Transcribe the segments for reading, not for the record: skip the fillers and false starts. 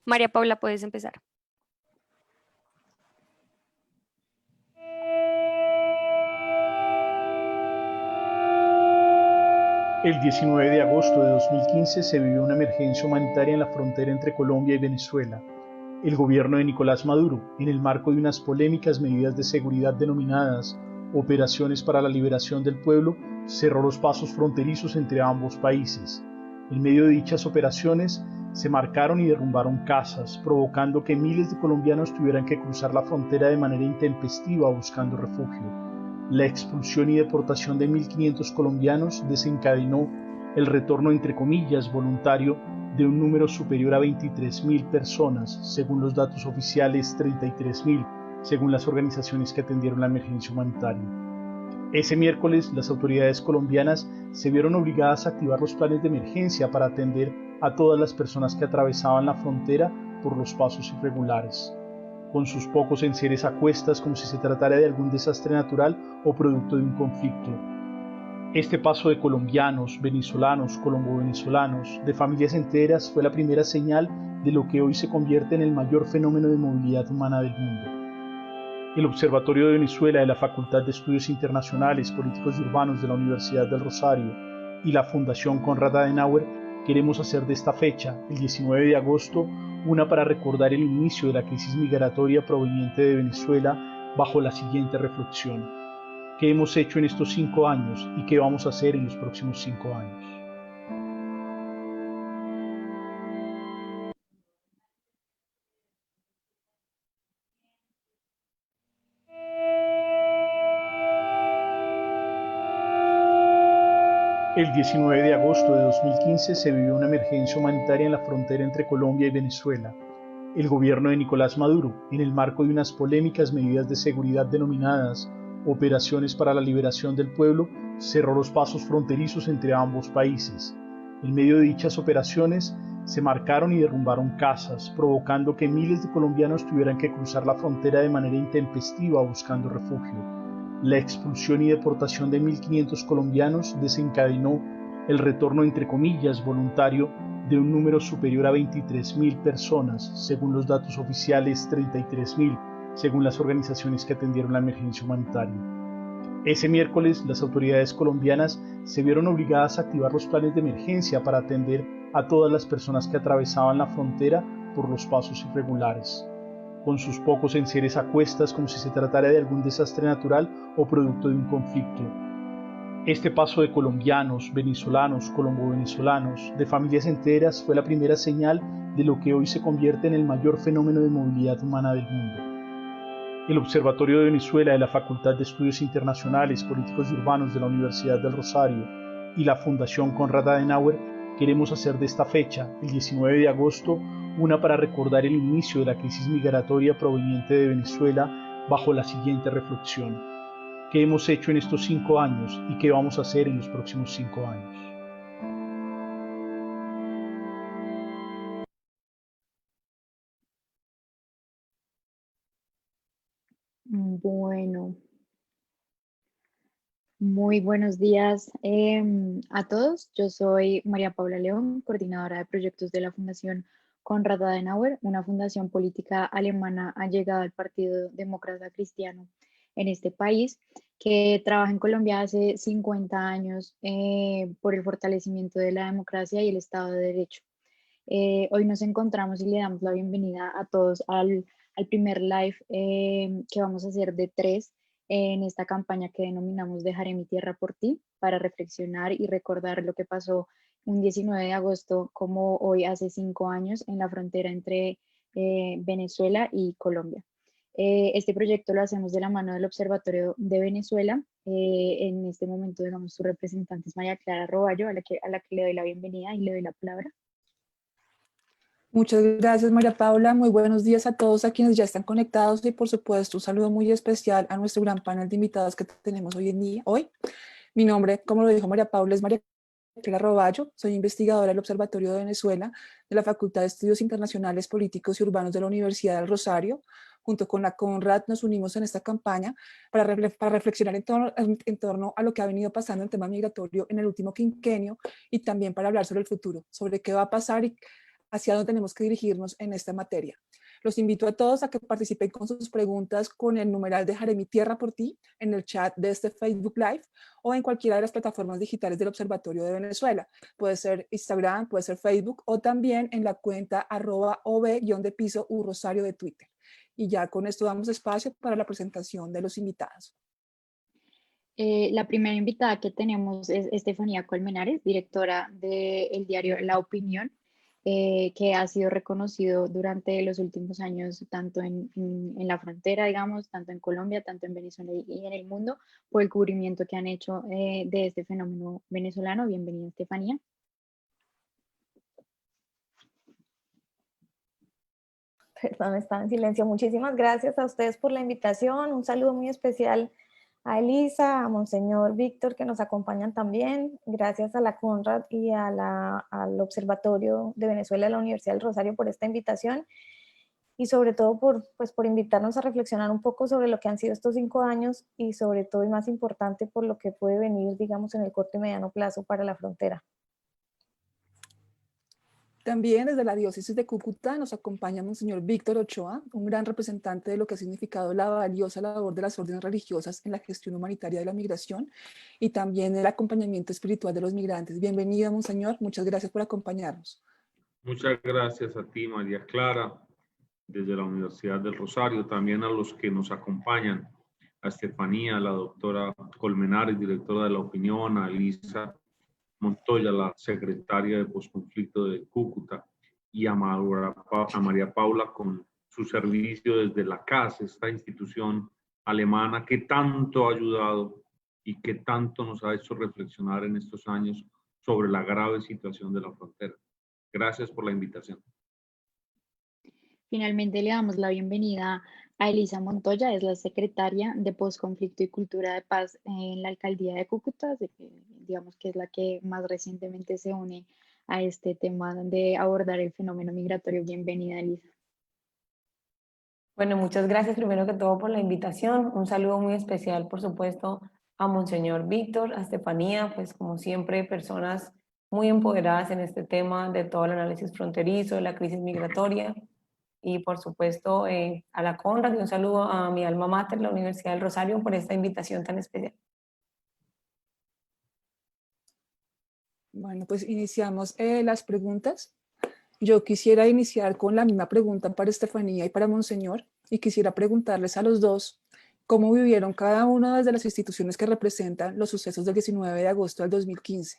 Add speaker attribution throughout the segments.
Speaker 1: María Paula, puedes empezar.
Speaker 2: El 19 de agosto de 2015 se vivió una emergencia humanitaria en la frontera entre Colombia y Venezuela. El gobierno de Nicolás Maduro, en el marco de unas polémicas medidas de seguridad denominadas Operaciones para la Liberación del Pueblo, cerró los pasos fronterizos entre ambos países. En medio de dichas operaciones, se marcaron y derrumbaron casas, provocando que miles de colombianos tuvieran que cruzar la frontera de manera intempestiva buscando refugio. La expulsión y deportación de 1.500 colombianos desencadenó el retorno entre comillas voluntario de un número superior a 23.000 personas, según los datos oficiales 33.000, según las organizaciones que atendieron la emergencia humanitaria. Ese miércoles, las autoridades colombianas se vieron obligadas a activar los planes de emergencia para atender a todas las personas que atravesaban la frontera por los pasos irregulares, con sus pocos enseres a cuestas como si se tratara de algún desastre natural o producto de un conflicto. Este paso de colombianos, venezolanos, colombo-venezolanos, de familias enteras fue la primera señal de lo que hoy se convierte en el mayor fenómeno de movilidad humana del mundo. El Observatorio de Venezuela de la Facultad de Estudios Internacionales, Políticos y Urbanos de la Universidad del Rosario y la Fundación Konrad Adenauer queremos hacer de esta fecha, el 19 de agosto, una para recordar el inicio de la crisis migratoria proveniente de Venezuela bajo la siguiente reflexión: ¿qué hemos hecho en estos 5 años y qué vamos a hacer en los próximos 5 años? El 19 de agosto de 2015 se vivió una emergencia humanitaria en la frontera entre Colombia y Venezuela. El gobierno de Nicolás Maduro, en el marco de unas polémicas medidas de seguridad denominadas Operaciones para la Liberación del Pueblo, cerró los pasos fronterizos entre ambos países. En medio de dichas operaciones, se marcaron y derrumbaron casas, provocando que miles de colombianos tuvieran que cruzar la frontera de manera intempestiva buscando refugio. La expulsión y deportación de 1.500 colombianos desencadenó el retorno entre comillas voluntario de un número superior a 23.000 personas, según los datos oficiales 33.000, según las organizaciones que atendieron la emergencia humanitaria. Ese miércoles, las autoridades colombianas se vieron obligadas a activar los planes de emergencia para atender a todas las personas que atravesaban la frontera por los pasos irregulares, con sus pocos enseres a cuestas como si se tratara de algún desastre natural o producto de un conflicto. Este paso de colombianos, venezolanos, colombo-venezolanos, de familias enteras fue la primera señal de lo que hoy se convierte en el mayor fenómeno de movilidad humana del mundo. El Observatorio de Venezuela de la Facultad de Estudios Internacionales, Políticos y Urbanos de la Universidad del Rosario y la Fundación Konrad Adenauer queremos hacer de esta fecha, el 19 de agosto, una para recordar el inicio de la crisis migratoria proveniente de Venezuela bajo la siguiente reflexión: ¿qué hemos hecho en estos 5 años y qué vamos a hacer en los próximos 5 años?
Speaker 3: Bueno, muy buenos días a todos. Yo soy María Paula León, coordinadora de proyectos de la Fundación Konrad Adenauer, una fundación política alemana allegada al Partido Demócrata Cristiano en este país, que trabaja en Colombia hace 50 años por el fortalecimiento de la democracia y el Estado de Derecho. Hoy nos encontramos y le damos la bienvenida a todos al primer live que vamos a hacer de tres en esta campaña que denominamos Dejaré mi tierra por ti, para reflexionar y recordar lo que pasó un 19 de agosto, como hoy hace 5 años, en la frontera entre Venezuela y Colombia. Este proyecto lo hacemos de la mano del Observatorio de Venezuela. En este momento, digamos, su representante es María Clara Roballo, a la que le doy la bienvenida y le doy la palabra.
Speaker 4: Muchas gracias, María Paula. Muy buenos días a todos a quienes ya están conectados y, por supuesto, un saludo muy especial a nuestro gran panel de invitados que tenemos hoy. Mi nombre, como lo dijo María Paula, es María Clara Roballo. Soy investigadora del Observatorio de Venezuela de la Facultad de Estudios Internacionales, Políticos y Urbanos de la Universidad del Rosario. Junto con la Konrad nos unimos en esta campaña para reflexionar en torno a lo que ha venido pasando en tema migratorio en el último quinquenio y también para hablar sobre el futuro, sobre qué va a pasar y hacia dónde tenemos que dirigirnos en esta materia. Los invito a todos a que participen con sus preguntas con el numeral Dejaré mi tierra por ti en el chat de este Facebook Live o en cualquiera de las plataformas digitales del Observatorio de Venezuela. Puede ser Instagram, puede ser Facebook o también en la cuenta @ob_Rosario de Twitter. Y ya con esto damos espacio para la presentación de los invitados.
Speaker 3: La primera invitada que tenemos es Estefanía Colmenares, directora del diario La Opinión, que ha sido reconocido durante los últimos años, tanto en la frontera, digamos, tanto en Colombia, tanto en Venezuela y en el mundo, por el cubrimiento que han hecho de este fenómeno venezolano. Bienvenida, Estefanía.
Speaker 1: Perdón, estaba en silencio. Muchísimas gracias a ustedes por la invitación. Un saludo muy especial a Elisa, a Monseñor Víctor, que nos acompañan también. Gracias a la CONRAD y al Observatorio de Venezuela de la Universidad del Rosario por esta invitación y sobre todo por invitarnos a reflexionar un poco sobre lo que han sido estos 5 años y sobre todo y más importante por lo que puede venir, digamos, en el corto y mediano plazo para la frontera.
Speaker 4: También desde la diócesis de Cúcuta nos acompaña Monseñor Víctor Ochoa, un gran representante de lo que ha significado la valiosa labor de las órdenes religiosas en la gestión humanitaria de la migración y también el acompañamiento espiritual de los migrantes. Bienvenido, Monseñor, muchas gracias por acompañarnos.
Speaker 5: Muchas gracias a ti, María Clara, desde la Universidad del Rosario, también a los que nos acompañan, a Estefanía, a la doctora Colmenares, directora de La Opinión, a Elisa Montoya, la secretaria de Posconflicto de Cúcuta, y a María Paula con su servicio desde la CAS, esta institución alemana que tanto ha ayudado y que tanto nos ha hecho reflexionar en estos años sobre la grave situación de la frontera. Gracias por la invitación.
Speaker 3: Finalmente le damos la bienvenida a Elisa Montoya, es la secretaria de Posconflicto y Cultura de Paz en la Alcaldía de Cúcuta, digamos que es la que más recientemente se une a este tema de abordar el fenómeno migratorio. Bienvenida, Elisa.
Speaker 6: Bueno, muchas gracias primero que todo por la invitación. Un saludo muy especial, por supuesto, a Monseñor Víctor, a Estefanía, pues como siempre, personas muy empoderadas en este tema de todo el análisis fronterizo, de la crisis migratoria. Y por supuesto a la CONRAD y un saludo a mi alma mater, la Universidad del Rosario, por esta invitación tan especial.
Speaker 4: Bueno, pues iniciamos las preguntas. Yo quisiera iniciar con la misma pregunta para Estefanía y para Monseñor, y quisiera preguntarles a los dos cómo vivieron cada uno desde las instituciones que representan los sucesos del 19 de agosto del 2015,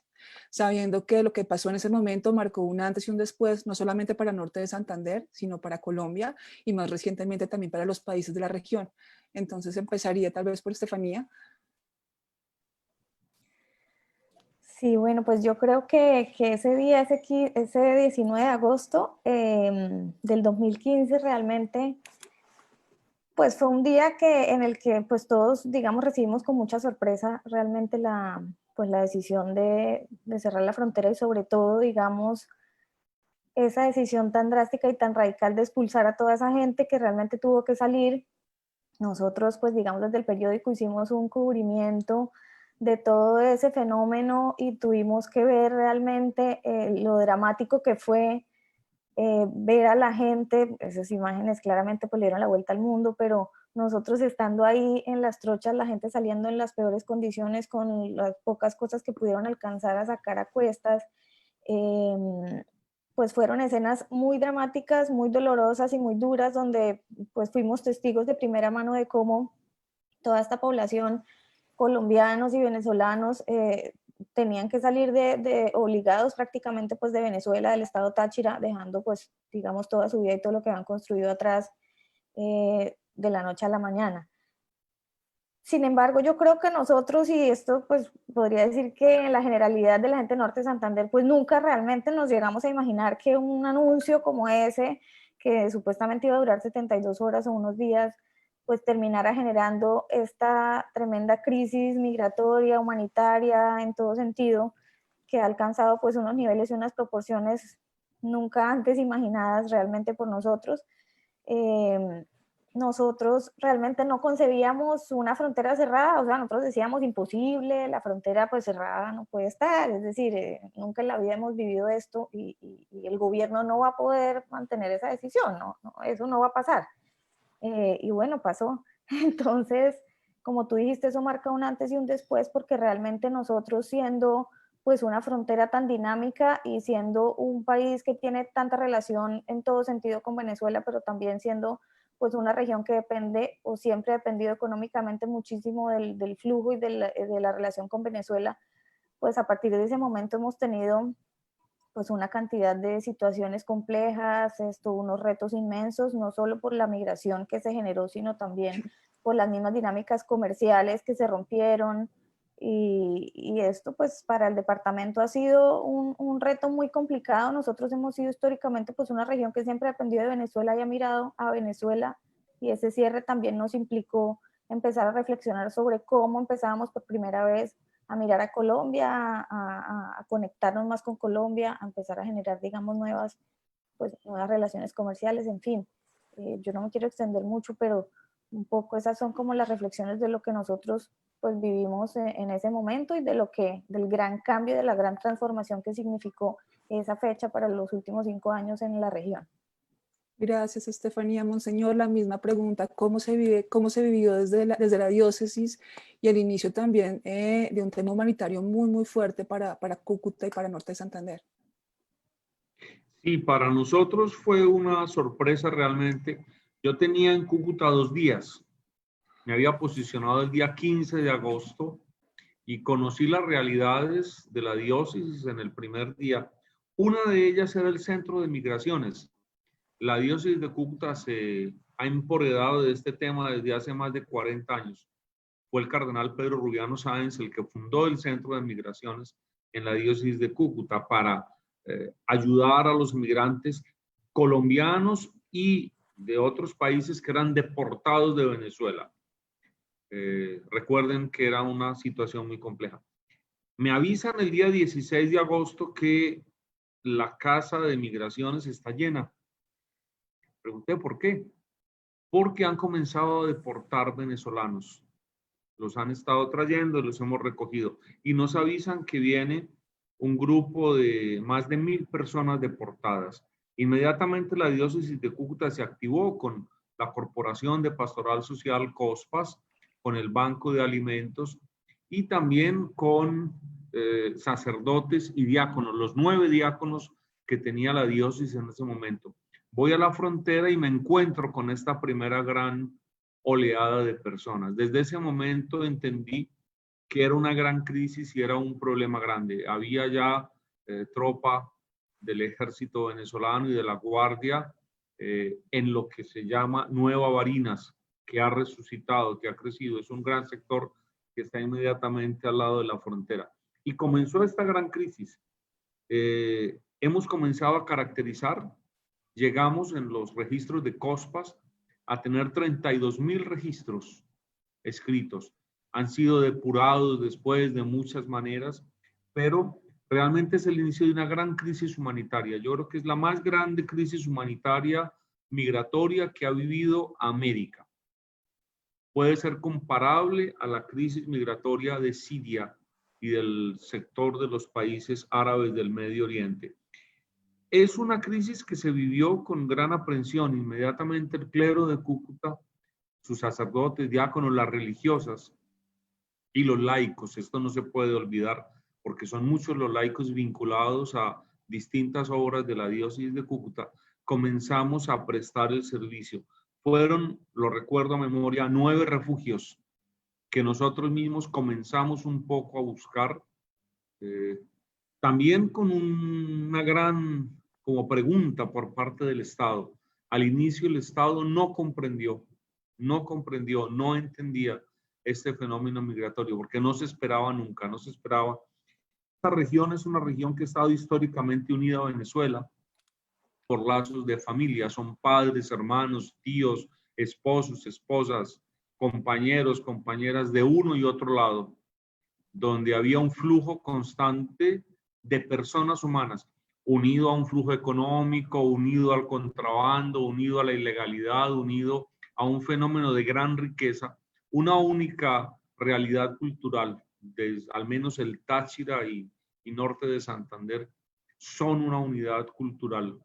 Speaker 4: sabiendo que lo que pasó en ese momento marcó un antes y un después, no solamente para el norte de Santander, sino para Colombia y más recientemente también para los países de la región. Entonces empezaría tal vez por Estefanía.
Speaker 1: Sí, bueno, pues yo creo que ese día, ese 19 de agosto del 2015 realmente, pues fue un día en el que pues todos, digamos, recibimos con mucha sorpresa realmente la decisión de cerrar la frontera y sobre todo, digamos, esa decisión tan drástica y tan radical de expulsar a toda esa gente que realmente tuvo que salir. Nosotros, pues digamos, desde el periódico hicimos un cubrimiento de todo ese fenómeno y tuvimos que ver realmente lo dramático que fue ver a la gente. Esas imágenes claramente pues le dieron la vuelta al mundo, pero nosotros estando ahí en las trochas, la gente saliendo en las peores condiciones con las pocas cosas que pudieron alcanzar a sacar a cuestas, pues fueron escenas muy dramáticas, muy dolorosas y muy duras, donde pues fuimos testigos de primera mano de cómo toda esta población, colombianos y venezolanos, tenían que salir obligados prácticamente pues de Venezuela, del estado Táchira, dejando pues digamos toda su vida y todo lo que han construido atrás de la noche a la mañana. Sin embargo, yo creo que nosotros, y esto pues podría decir que en la generalidad de la gente norte de Santander, pues nunca realmente nos llegamos a imaginar que un anuncio como ese, que supuestamente iba a durar 72 horas o unos días, pues terminara generando esta tremenda crisis migratoria, humanitaria, en todo sentido, que ha alcanzado pues unos niveles y unas proporciones nunca antes imaginadas realmente por nosotros. nosotros realmente no concebíamos una frontera cerrada, o sea, nosotros decíamos imposible, la frontera pues cerrada no puede estar, es decir, nunca en la vida hemos vivido esto y el gobierno no va a poder mantener esa decisión, eso no va a pasar. Y bueno, pasó. Entonces, como tú dijiste, eso marca un antes y un después, porque realmente nosotros siendo pues una frontera tan dinámica y siendo un país que tiene tanta relación en todo sentido con Venezuela, pero también siendo pues una región que depende o siempre ha dependido económicamente muchísimo del flujo y de la relación con Venezuela, pues a partir de ese momento hemos tenido pues una cantidad de situaciones complejas, unos retos inmensos, no solo por la migración que se generó, sino también por las mismas dinámicas comerciales que se rompieron. Y esto pues para el departamento ha sido un reto muy complicado. Nosotros hemos sido históricamente pues una región que siempre ha dependido de Venezuela y ha mirado a Venezuela, y ese cierre también nos implicó empezar a reflexionar sobre cómo empezábamos por primera vez a mirar a Colombia, a conectarnos más con Colombia, a empezar a generar, digamos, nuevas relaciones comerciales, en fin. Yo no me quiero extender mucho, pero un poco esas son como las reflexiones de lo que nosotros pues vivimos en ese momento y del gran cambio, de la gran transformación que significó esa fecha para los últimos 5 años en la región.
Speaker 4: Gracias, Estefanía. Monseñor, la misma pregunta, ¿cómo se vivió desde la diócesis y el inicio también de un tema humanitario muy, muy fuerte para Cúcuta y para Norte de Santander?
Speaker 5: Sí, para nosotros fue una sorpresa realmente. Yo tenía en Cúcuta 2 días. Me había posicionado el día 15 de agosto y conocí las realidades de la diócesis en el primer día. Una de ellas era el centro de migraciones. La diócesis de Cúcuta se ha empoderado de este tema desde hace más de 40 años. Fue el cardenal Pedro Rubiano Sáenz el que fundó el centro de migraciones en la diócesis de Cúcuta para ayudar a los migrantes colombianos y de otros países que eran deportados de Venezuela. Recuerden que era una situación muy compleja. Me avisan el día 16 de agosto que la casa de migraciones está llena. Pregunté por qué. Porque han comenzado a deportar venezolanos. Los han estado trayendo, los hemos recogido. Y nos avisan que viene un grupo de más de 1000 personas deportadas. Inmediatamente la diócesis de Cúcuta se activó con la Corporación de Pastoral Social COSPAS, con el Banco de Alimentos y también con sacerdotes y diáconos, los 9 diáconos que tenía la diócesis en ese momento. Voy a la frontera y me encuentro con esta primera gran oleada de personas. Desde ese momento entendí que era una gran crisis y era un problema grande. Había ya tropa del ejército venezolano y de la guardia en lo que se llama Nueva Barinas, que ha resucitado, que ha crecido. Es un gran sector que está inmediatamente al lado de la frontera. Y comenzó esta gran crisis. Hemos comenzado a caracterizar. Llegamos en los registros de COSPAS a tener 32.000 registros escritos. Han sido depurados después de muchas maneras, pero realmente es el inicio de una gran crisis humanitaria. Yo creo que es la más grande crisis humanitaria migratoria que ha vivido América. Puede ser comparable a la crisis migratoria de Siria y del sector de los países árabes del Medio Oriente. Es una crisis que se vivió con gran aprensión. Inmediatamente el clero de Cúcuta, sus sacerdotes, diáconos, las religiosas y los laicos, esto no se puede olvidar porque son muchos los laicos vinculados a distintas obras de la diócesis de Cúcuta, comenzamos a prestar el servicio. Fueron, lo recuerdo a memoria, 9 refugios que nosotros mismos comenzamos un poco a buscar, también con una gran como pregunta por parte del Estado. Al inicio el Estado no comprendió, no entendía este fenómeno migratorio, porque no se esperaba nunca, no se esperaba. Esta región es una región que ha estado históricamente unida a Venezuela por lazos de familia, son padres, hermanos, tíos, esposos, esposas, compañeros, compañeras de uno y otro lado, donde había un flujo constante de personas humanas, unido a un flujo económico, unido al contrabando, unido a la ilegalidad, unido a un fenómeno de gran riqueza, una única realidad cultural, al menos el Táchira y norte de Santander, son una unidad cultural,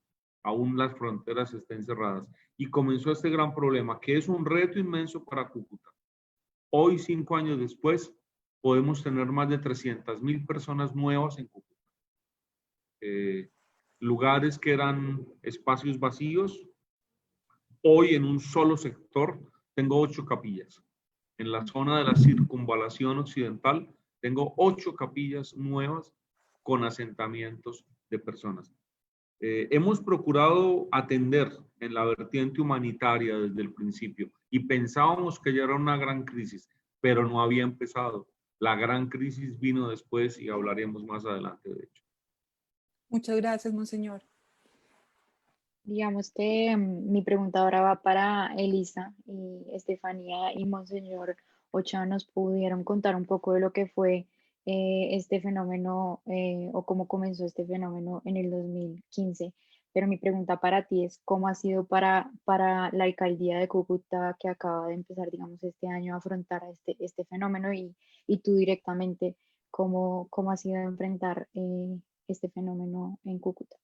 Speaker 5: aún las fronteras estén cerradas. Y comenzó este gran problema, que es un reto inmenso para Cúcuta. Hoy, 5 años después, podemos tener más de 300.000 personas nuevas en Cúcuta. Lugares que eran espacios vacíos, hoy en un solo sector tengo 8 capillas. En la zona de la circunvalación occidental tengo 8 capillas nuevas con asentamientos de personas. Hemos procurado atender en la vertiente humanitaria desde el principio y pensábamos que ya era una gran crisis, pero no había empezado. La gran crisis vino después y hablaremos más adelante de hecho.
Speaker 4: Muchas gracias, monseñor.
Speaker 3: Digamos que mi pregunta ahora va para Elisa y Estefanía y Monseñor Ochoa. ¿Nos pudieron contar un poco de lo que fue este fenómeno o cómo comenzó este fenómeno en el 2015? Pero mi pregunta para ti es, ¿cómo ha sido para la alcaldía de Cúcuta, que acaba de empezar, digamos, este año a afrontar este fenómeno, y tú directamente, cómo ha sido enfrentar este fenómeno en Cúcuta?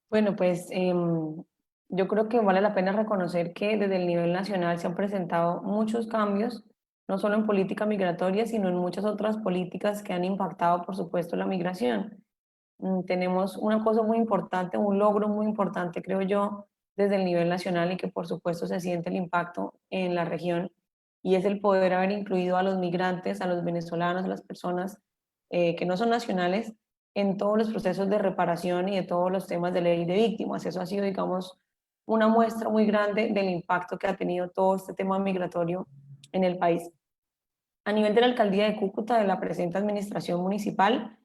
Speaker 6: Bueno, pues yo creo que vale la pena reconocer que desde el nivel nacional se han presentado muchos cambios, no solo en política migratoria, sino en muchas otras políticas que han impactado, por supuesto, la migración. Tenemos una cosa muy importante, un logro muy importante, creo yo, desde el nivel nacional, y que por supuesto se siente el impacto en la región, y es el poder haber incluido a los migrantes, a los venezolanos, a las personas que no son nacionales, en todos los procesos de reparación y de todos los temas de ley de víctimas. Eso ha sido, digamos, una muestra muy grande del impacto que ha tenido todo este tema migratorio en el país. A nivel de la alcaldía de Cúcuta, de la presente administración municipal,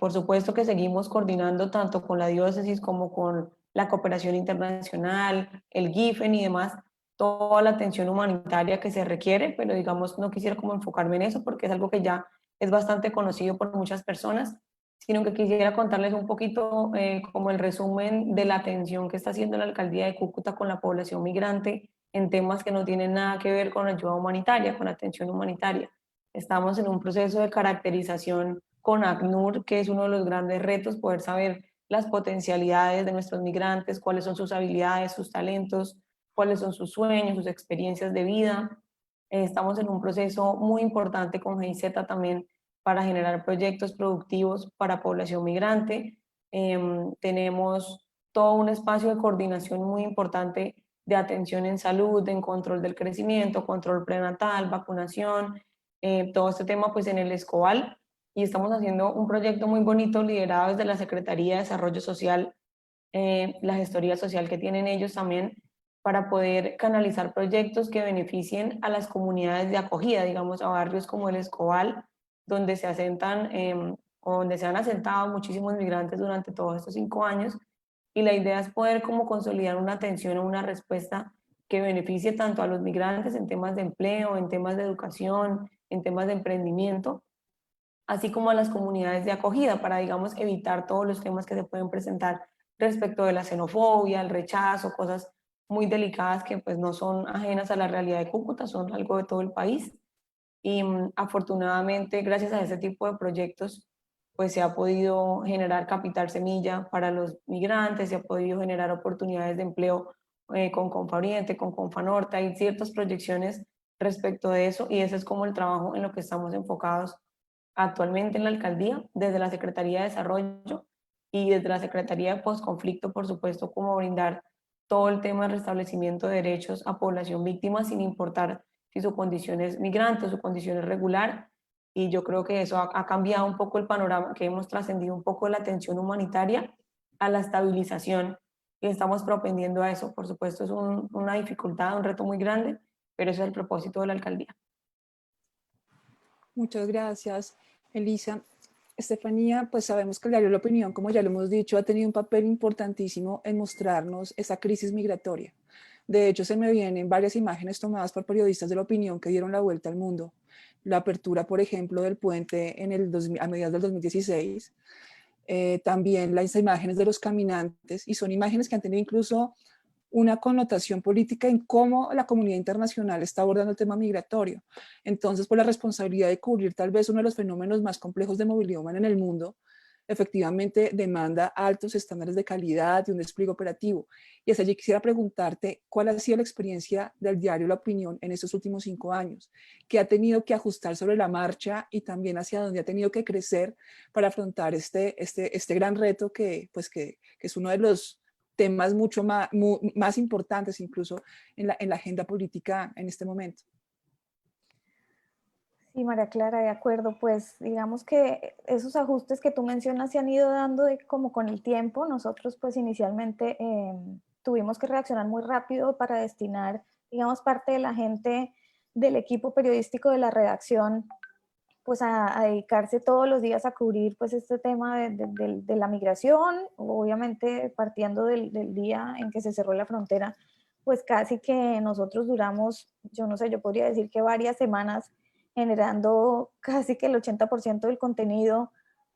Speaker 6: por supuesto que seguimos coordinando tanto con la diócesis como con la cooperación internacional, el GIFEN y demás, toda la atención humanitaria que se requiere, pero digamos, no quisiera como enfocarme en eso porque es algo que ya es bastante conocido por muchas personas, sino que quisiera contarles un poquito como el resumen de la atención que está haciendo la alcaldía de Cúcuta con la población migrante en temas que no tienen nada que ver con ayuda humanitaria, con atención humanitaria. Estamos en un proceso de caracterización con ACNUR, que es uno de los grandes retos, poder saber las potencialidades de nuestros migrantes, cuáles son sus habilidades, sus talentos, cuáles son sus sueños, sus experiencias de vida. Estamos en un proceso muy importante con GIZ también para generar proyectos productivos para población migrante. Tenemos todo un espacio de coordinación muy importante de atención en salud, en control del crecimiento, control prenatal, vacunación, todo este tema pues en el Escobal, y estamos haciendo un proyecto muy bonito liderado desde la Secretaría de Desarrollo Social, la gestoría social que tienen ellos también, para poder canalizar proyectos que beneficien a las comunidades de acogida, digamos a barrios como el Escobal, donde se asentan o donde se han asentado muchísimos migrantes durante todos estos 5 años, y la idea es poder como consolidar una atención o una respuesta que beneficie tanto a los migrantes en temas de empleo, en temas de educación, en temas de emprendimiento, así como a las comunidades de acogida, para, digamos, evitar todos los temas que se pueden presentar respecto de la xenofobia, el rechazo, cosas muy delicadas que pues no son ajenas a la realidad de Cúcuta, son algo de todo el país. Y afortunadamente, gracias a ese tipo de proyectos, pues se ha podido generar capital semilla para los migrantes, se ha podido generar oportunidades de empleo con Conforiente, con Confanorte, hay ciertas proyecciones respecto de eso, y ese es como el trabajo en lo que estamos enfocados actualmente en la alcaldía, desde la Secretaría de Desarrollo y desde la Secretaría de Postconflicto, por supuesto, como brindar todo el tema de restablecimiento de derechos a población víctima, sin importar si su condición es migrante o su condición es regular. Y yo creo que eso ha cambiado un poco el panorama, que hemos trascendido un poco de la atención humanitaria a la estabilización, y estamos propendiendo a eso. Por supuesto, es una dificultad, un reto muy grande, pero ese es el propósito de la alcaldía.
Speaker 4: Muchas gracias, Elisa. Estefanía, pues sabemos que el diario La Opinión, como ya lo hemos dicho, ha tenido un papel importantísimo en mostrarnos esa crisis migratoria. De hecho, se me vienen varias imágenes tomadas por periodistas de La Opinión que dieron la vuelta al mundo. La apertura, por ejemplo, del puente a mediados del 2016. También las imágenes de los caminantes, y son imágenes que han tenido incluso una connotación política en cómo la comunidad internacional está abordando el tema migratorio. Entonces, por la responsabilidad de cubrir tal vez uno de los fenómenos más complejos de movilidad humana en el mundo, efectivamente demanda altos estándares de calidad y un despliegue operativo. Y hasta allí quisiera preguntarte cuál ha sido la experiencia del diario La Opinión en estos últimos 5 años, que ha tenido que ajustar sobre la marcha y también hacia dónde ha tenido que crecer para afrontar este gran reto que es uno de los temas mucho más importantes incluso en la agenda política en este momento.
Speaker 1: Sí, María Clara, de acuerdo. Pues digamos que esos ajustes que tú mencionas se han ido dando como con el tiempo. Nosotros pues inicialmente tuvimos que reaccionar muy rápido para destinar, digamos, parte de la gente del equipo periodístico de la redacción pues a dedicarse todos los días a cubrir pues este tema de la migración, obviamente partiendo del día en que se cerró la frontera, pues casi que nosotros duramos, yo no sé, yo podría decir que varias semanas generando casi que el 80% del contenido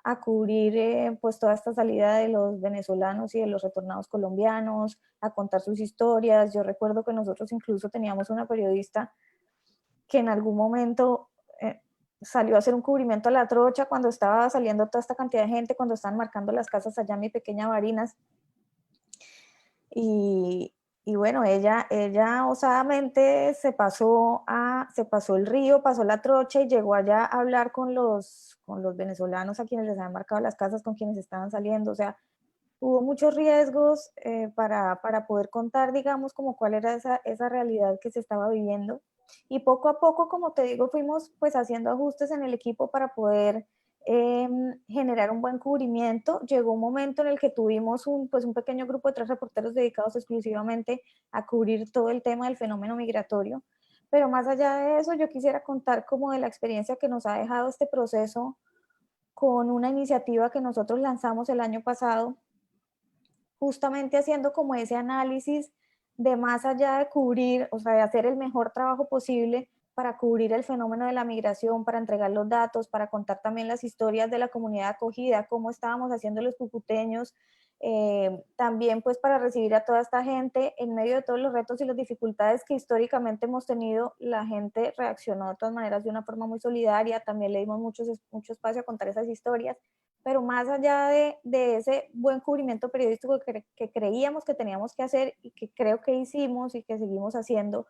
Speaker 1: a cubrir pues toda esta salida de los venezolanos y de los retornados colombianos, a contar sus historias. Yo recuerdo que nosotros incluso teníamos una periodista que en algún momento salió a hacer un cubrimiento a la trocha cuando estaba saliendo toda esta cantidad de gente, cuando estaban marcando las casas allá en mi pequeña Barinas. Y bueno, ella osadamente se pasó el río, pasó la trocha y llegó allá a hablar con los venezolanos a quienes les habían marcado las casas, con quienes estaban saliendo. O sea, hubo muchos riesgos para poder contar, digamos, como cuál era esa realidad que se estaba viviendo. Y poco a poco, como te digo, fuimos pues haciendo ajustes en el equipo para poder generar un buen cubrimiento. Llegó un momento en el que tuvimos un pequeño grupo de 3 reporteros dedicados exclusivamente a cubrir todo el tema del fenómeno migratorio. Pero más allá de eso, yo quisiera contar como de la experiencia que nos ha dejado este proceso con una iniciativa que nosotros lanzamos el año pasado, justamente haciendo como ese análisis de más allá de cubrir, o sea, de hacer el mejor trabajo posible para cubrir el fenómeno de la migración, para entregar los datos, para contar también las historias de la comunidad acogida, cómo estábamos haciendo los cucuteños, también pues para recibir a toda esta gente en medio de todos los retos y las dificultades que históricamente hemos tenido. La gente reaccionó de todas maneras de una forma muy solidaria, también le dimos mucho espacio a contar esas historias, pero más allá de ese buen cubrimiento periodístico que creíamos que teníamos que hacer y que creo que hicimos y que seguimos haciendo,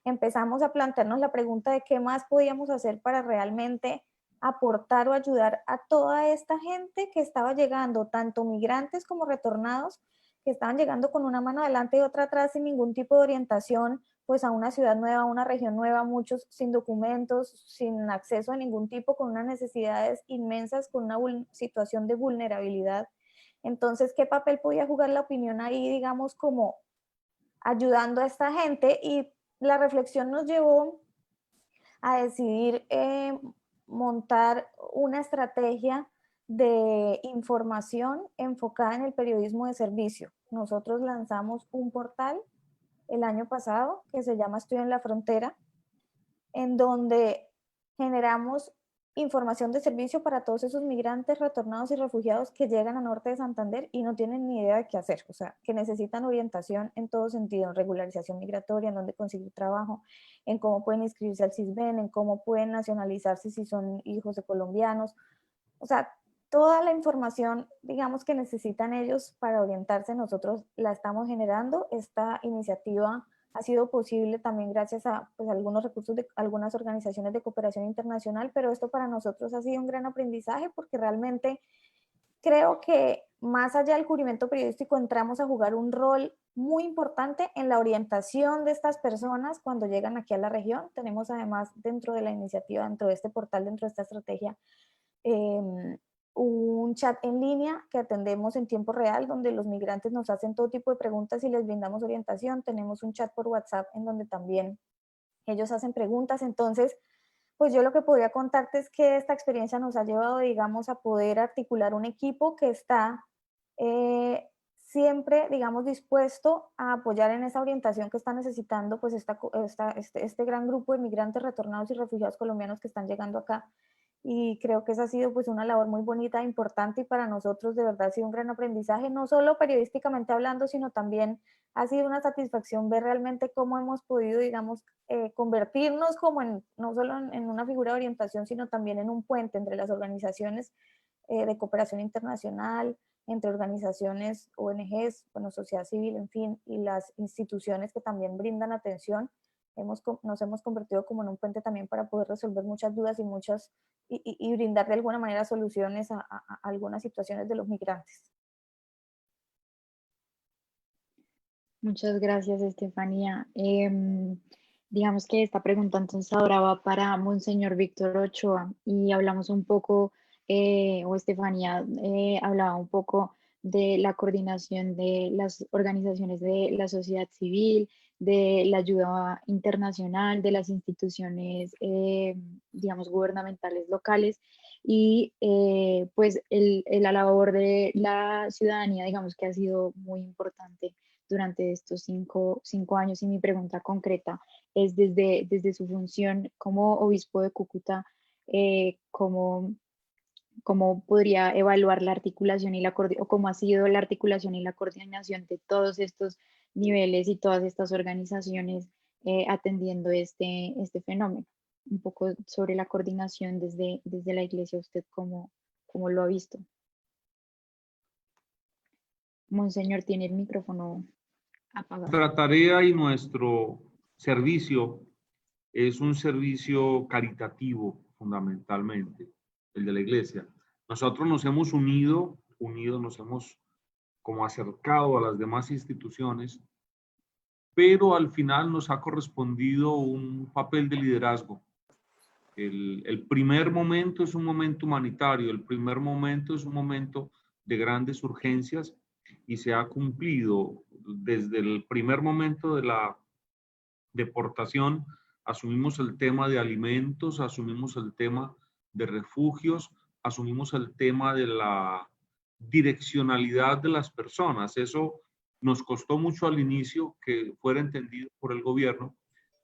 Speaker 1: empezamos a plantearnos la pregunta de qué más podíamos hacer para realmente aportar o ayudar a toda esta gente que estaba llegando, tanto migrantes como retornados, que estaban llegando con una mano adelante y otra atrás sin ningún tipo de orientación, pues a una ciudad nueva, a una región nueva, muchos sin documentos, sin acceso a ningún tipo, con unas necesidades inmensas, con una situación de vulnerabilidad. Entonces, ¿qué papel podía jugar la opinión ahí, digamos, como ayudando a esta gente? Y la reflexión nos llevó a decidir montar una estrategia de información enfocada en el periodismo de servicio. Nosotros lanzamos un portal el año pasado que se llama Estoy en la Frontera, en donde generamos información de servicio para todos esos migrantes, retornados y refugiados que llegan a Norte de Santander y no tienen ni idea de qué hacer, o sea, que necesitan orientación en todo sentido, en regularización migratoria, en dónde conseguir trabajo, en cómo pueden inscribirse al CISBEN, en cómo pueden nacionalizarse si son hijos de colombianos, o sea, toda la información, digamos, que necesitan ellos para orientarse, nosotros la estamos generando. Esta iniciativa ha sido posible también gracias a pues, algunos recursos de algunas organizaciones de cooperación internacional, pero esto para nosotros ha sido un gran aprendizaje porque realmente creo que más allá del cubrimiento periodístico entramos a jugar un rol muy importante en la orientación de estas personas cuando llegan aquí a la región. Tenemos además dentro de la iniciativa, dentro de este portal, dentro de esta estrategia, un chat en línea que atendemos en tiempo real, donde los migrantes nos hacen todo tipo de preguntas y les brindamos orientación. Tenemos un chat por WhatsApp en donde también ellos hacen preguntas. Entonces, pues yo lo que podría contarte es que esta experiencia nos ha llevado, digamos, a poder articular un equipo que está siempre, digamos, dispuesto a apoyar en esa orientación que está necesitando pues este gran grupo de migrantes retornados y refugiados colombianos que están llegando acá. y creo que esa ha sido pues una labor muy bonita, importante, y para nosotros de verdad ha sido un gran aprendizaje, no solo periodísticamente hablando, sino también ha sido una satisfacción ver realmente cómo hemos podido, digamos, convertirnos como en, no solo en una figura de orientación, sino también en un puente entre las organizaciones de cooperación internacional, entre organizaciones, ONGs, bueno, sociedad civil, en fin, y las instituciones que también brindan atención. Nos hemos convertido como en un puente también para poder resolver muchas dudas y brindar de alguna manera soluciones a algunas situaciones de los migrantes.
Speaker 3: Muchas gracias, Estefanía. Digamos que esta pregunta entonces ahora va para Monseñor Víctor Ochoa y hablamos un poco, o Estefanía hablaba un poco de la coordinación de las organizaciones de la sociedad civil, de la ayuda internacional, de las instituciones, digamos, gubernamentales locales y pues la labor de la ciudadanía, digamos que ha sido muy importante durante estos cinco años. Y mi pregunta concreta es desde su función como obispo de Cúcuta, ¿cómo, cómo podría evaluar la articulación y o cómo ha sido la articulación y la coordinación de todos estos niveles y todas estas organizaciones atendiendo este fenómeno? Un poco sobre la coordinación desde la iglesia, ¿usted cómo lo ha visto? Monseñor, tiene el micrófono apagado.
Speaker 5: Nuestra tarea y nuestro servicio es un servicio caritativo, fundamentalmente, el de la iglesia. Nosotros nos hemos unido, nos hemos como acercado a las demás instituciones, pero al final nos ha correspondido un papel de liderazgo. El primer momento es un momento humanitario, el primer momento es un momento de grandes urgencias y se ha cumplido desde el primer momento de la deportación. Asumimos el tema de alimentos, asumimos el tema de refugios, asumimos el tema de la direccionalidad de las personas. Eso nos costó mucho al inicio que fuera entendido por el gobierno,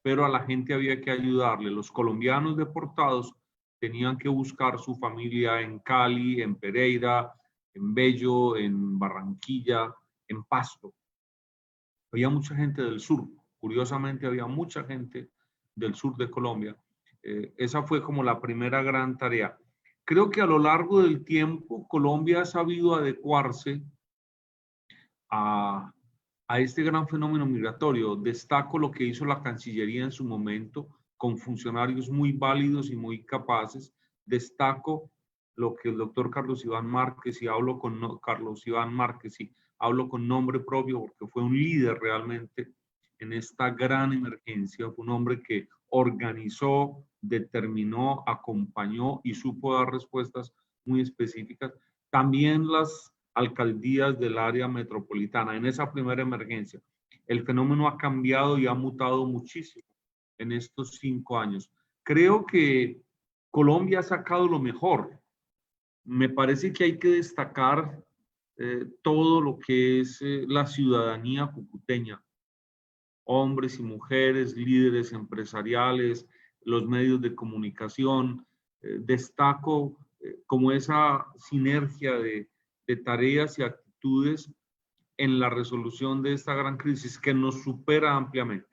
Speaker 5: pero a la gente había que ayudarle. Los colombianos deportados tenían que buscar su familia en Cali, en Pereira, en Bello, en Barranquilla, en Pasto. Había mucha gente del sur, curiosamente había mucha gente del sur de Colombia. Esa fue como la primera gran tarea. Creo que a lo largo del tiempo Colombia ha sabido adecuarse a este gran fenómeno migratorio. Destaco lo que hizo la Cancillería en su momento, con funcionarios muy válidos y muy capaces. Destaco lo que el doctor Carlos Iván Márquez, y hablo con Carlos Iván Márquez, y hablo con nombre propio porque fue un líder realmente en esta gran emergencia. Fue un hombre que organizó, determinó, acompañó y supo dar respuestas muy específicas. También las alcaldías del área metropolitana en esa primera emergencia. El fenómeno ha cambiado y ha mutado muchísimo en estos 5 años. Creo que Colombia ha sacado lo mejor. Me parece que hay que destacar todo lo que es la ciudadanía cucuteña, hombres y mujeres, líderes empresariales, los medios de comunicación. Destaco como esa sinergia de tareas y actitudes en la resolución de esta gran crisis que nos supera ampliamente.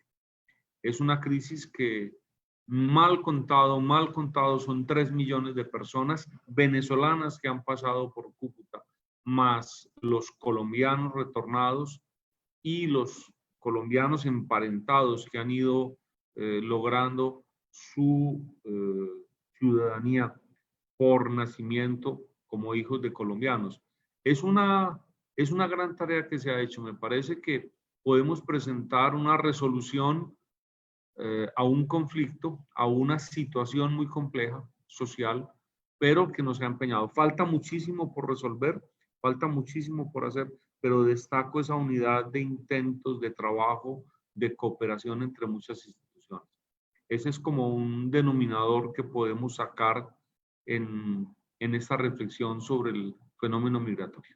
Speaker 5: Es una crisis que mal contado son 3 millones de personas venezolanas que han pasado por Cúcuta, más los colombianos retornados y los colombianos emparentados que han ido logrando su ciudadanía por nacimiento como hijos de colombianos. Es una gran tarea que se ha hecho. Me parece que podemos presentar una resolución a un conflicto, a una situación muy compleja social, pero que nos ha empeñado. Falta muchísimo por resolver, falta muchísimo por hacer, pero destaco esa unidad de intentos, de trabajo, de cooperación entre muchas instituciones. Ese es como un denominador que podemos sacar en esta reflexión sobre el fenómeno migratorio.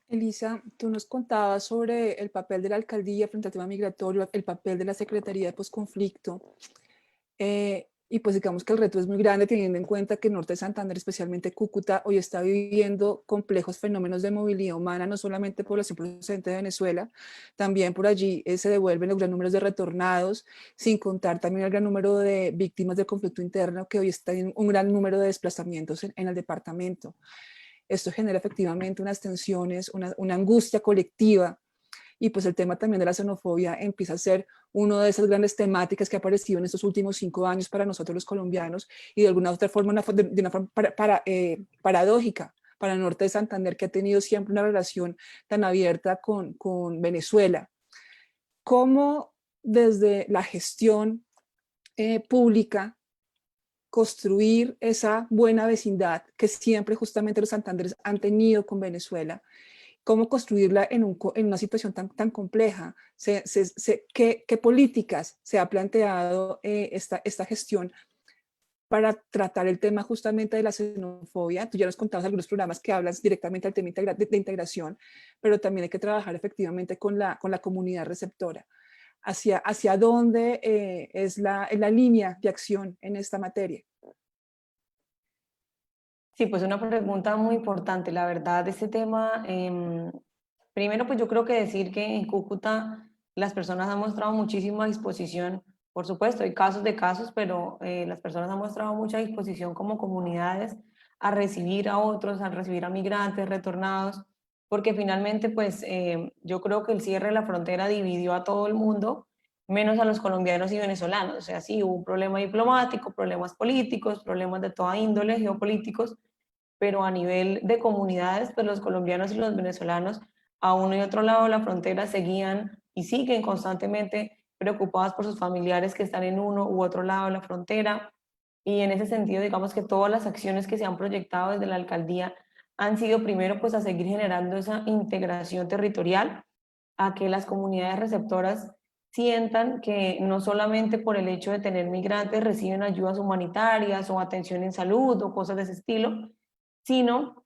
Speaker 4: Elisa, tú nos contabas sobre el papel de la alcaldía frente al tema migratorio, el papel de la Secretaría de Posconflicto. Y pues digamos que el reto es muy grande teniendo en cuenta que el norte de Santander, especialmente Cúcuta, hoy está viviendo complejos fenómenos de movilidad humana, no solamente población procedente de Venezuela, también por allí se devuelven los gran números de retornados, sin contar también el gran número de víctimas del conflicto interno, que hoy está en un gran número de desplazamientos en el departamento. Esto genera efectivamente unas tensiones, una angustia colectiva. Y pues el tema también de la xenofobia empieza a ser una de esas grandes temáticas que ha aparecido en estos últimos 5 años para nosotros los colombianos y de alguna otra forma, de una forma paradójica para el norte de Santander, que ha tenido siempre una relación tan abierta con Venezuela. ¿Cómo desde la gestión pública construir esa buena vecindad que siempre justamente los santandereses han tenido con Venezuela? ¿Cómo construirla en una situación tan compleja? ¿Qué políticas se ha planteado esta gestión para tratar el tema justamente de la xenofobia? Tú ya nos contabas algunos programas que hablan directamente del tema de integración, pero también hay que trabajar efectivamente con la comunidad receptora. ¿Hacia dónde es la línea de acción en esta materia?
Speaker 6: Sí, pues una pregunta muy importante, la verdad, este tema. Primero, pues yo creo que decir que en Cúcuta las personas han mostrado muchísima disposición. Por supuesto, hay casos de casos, pero las personas han mostrado mucha disposición como comunidades a recibir a otros, a recibir a migrantes retornados, porque finalmente, pues yo creo que el cierre de la frontera dividió a todo el mundo, menos a los colombianos y venezolanos. O sea, sí, hubo un problema diplomático, problemas políticos, problemas de toda índole, geopolíticos, pero a nivel de comunidades, pues los colombianos y los venezolanos a uno y otro lado de la frontera seguían y siguen constantemente preocupados por sus familiares que están en uno u otro lado de la frontera. Y en ese sentido, digamos que todas las acciones que se han proyectado desde la alcaldía han sido primero pues a seguir generando esa integración territorial, a que las comunidades receptoras sientan que no solamente por el hecho de tener migrantes reciben ayudas humanitarias o atención en salud o cosas de ese estilo, sino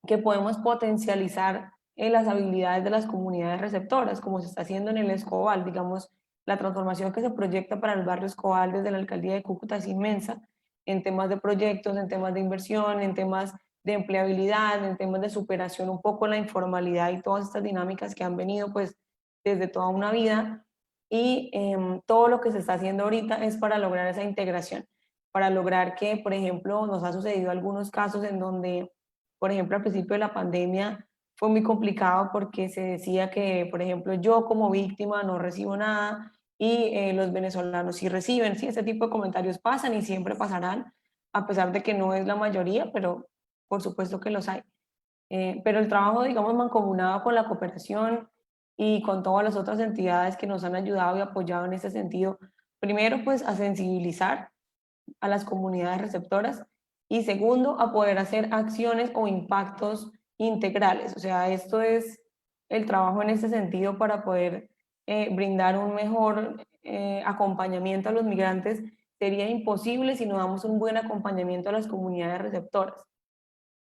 Speaker 6: que podemos potencializar las habilidades de las comunidades receptoras, como se está haciendo en el Escobal. Digamos, la transformación que se proyecta para el barrio Escobal desde la alcaldía de Cúcuta es inmensa, en temas de proyectos, en temas de inversión, en temas de empleabilidad, en temas de superación un poco la informalidad y todas estas dinámicas que han venido pues desde toda una vida. Y todo lo que se está haciendo ahorita es para lograr esa integración, para lograr que, por ejemplo, nos ha sucedido algunos casos en donde, por ejemplo, al principio de la pandemia fue muy complicado porque se decía que, por ejemplo, yo como víctima no recibo nada y los venezolanos sí reciben. Sí, ese tipo de comentarios pasan y siempre pasarán, a pesar de que no es la mayoría, pero por supuesto que los hay. Pero el trabajo, digamos, mancomunado con la cooperación y con todas las otras entidades que nos han ayudado y apoyado en ese sentido, primero, pues a sensibilizar a las comunidades receptoras y segundo, a poder hacer acciones o impactos integrales. O sea, esto es el trabajo en ese sentido para poder brindar un mejor acompañamiento a los migrantes. Sería imposible si no damos un buen acompañamiento a las comunidades receptoras.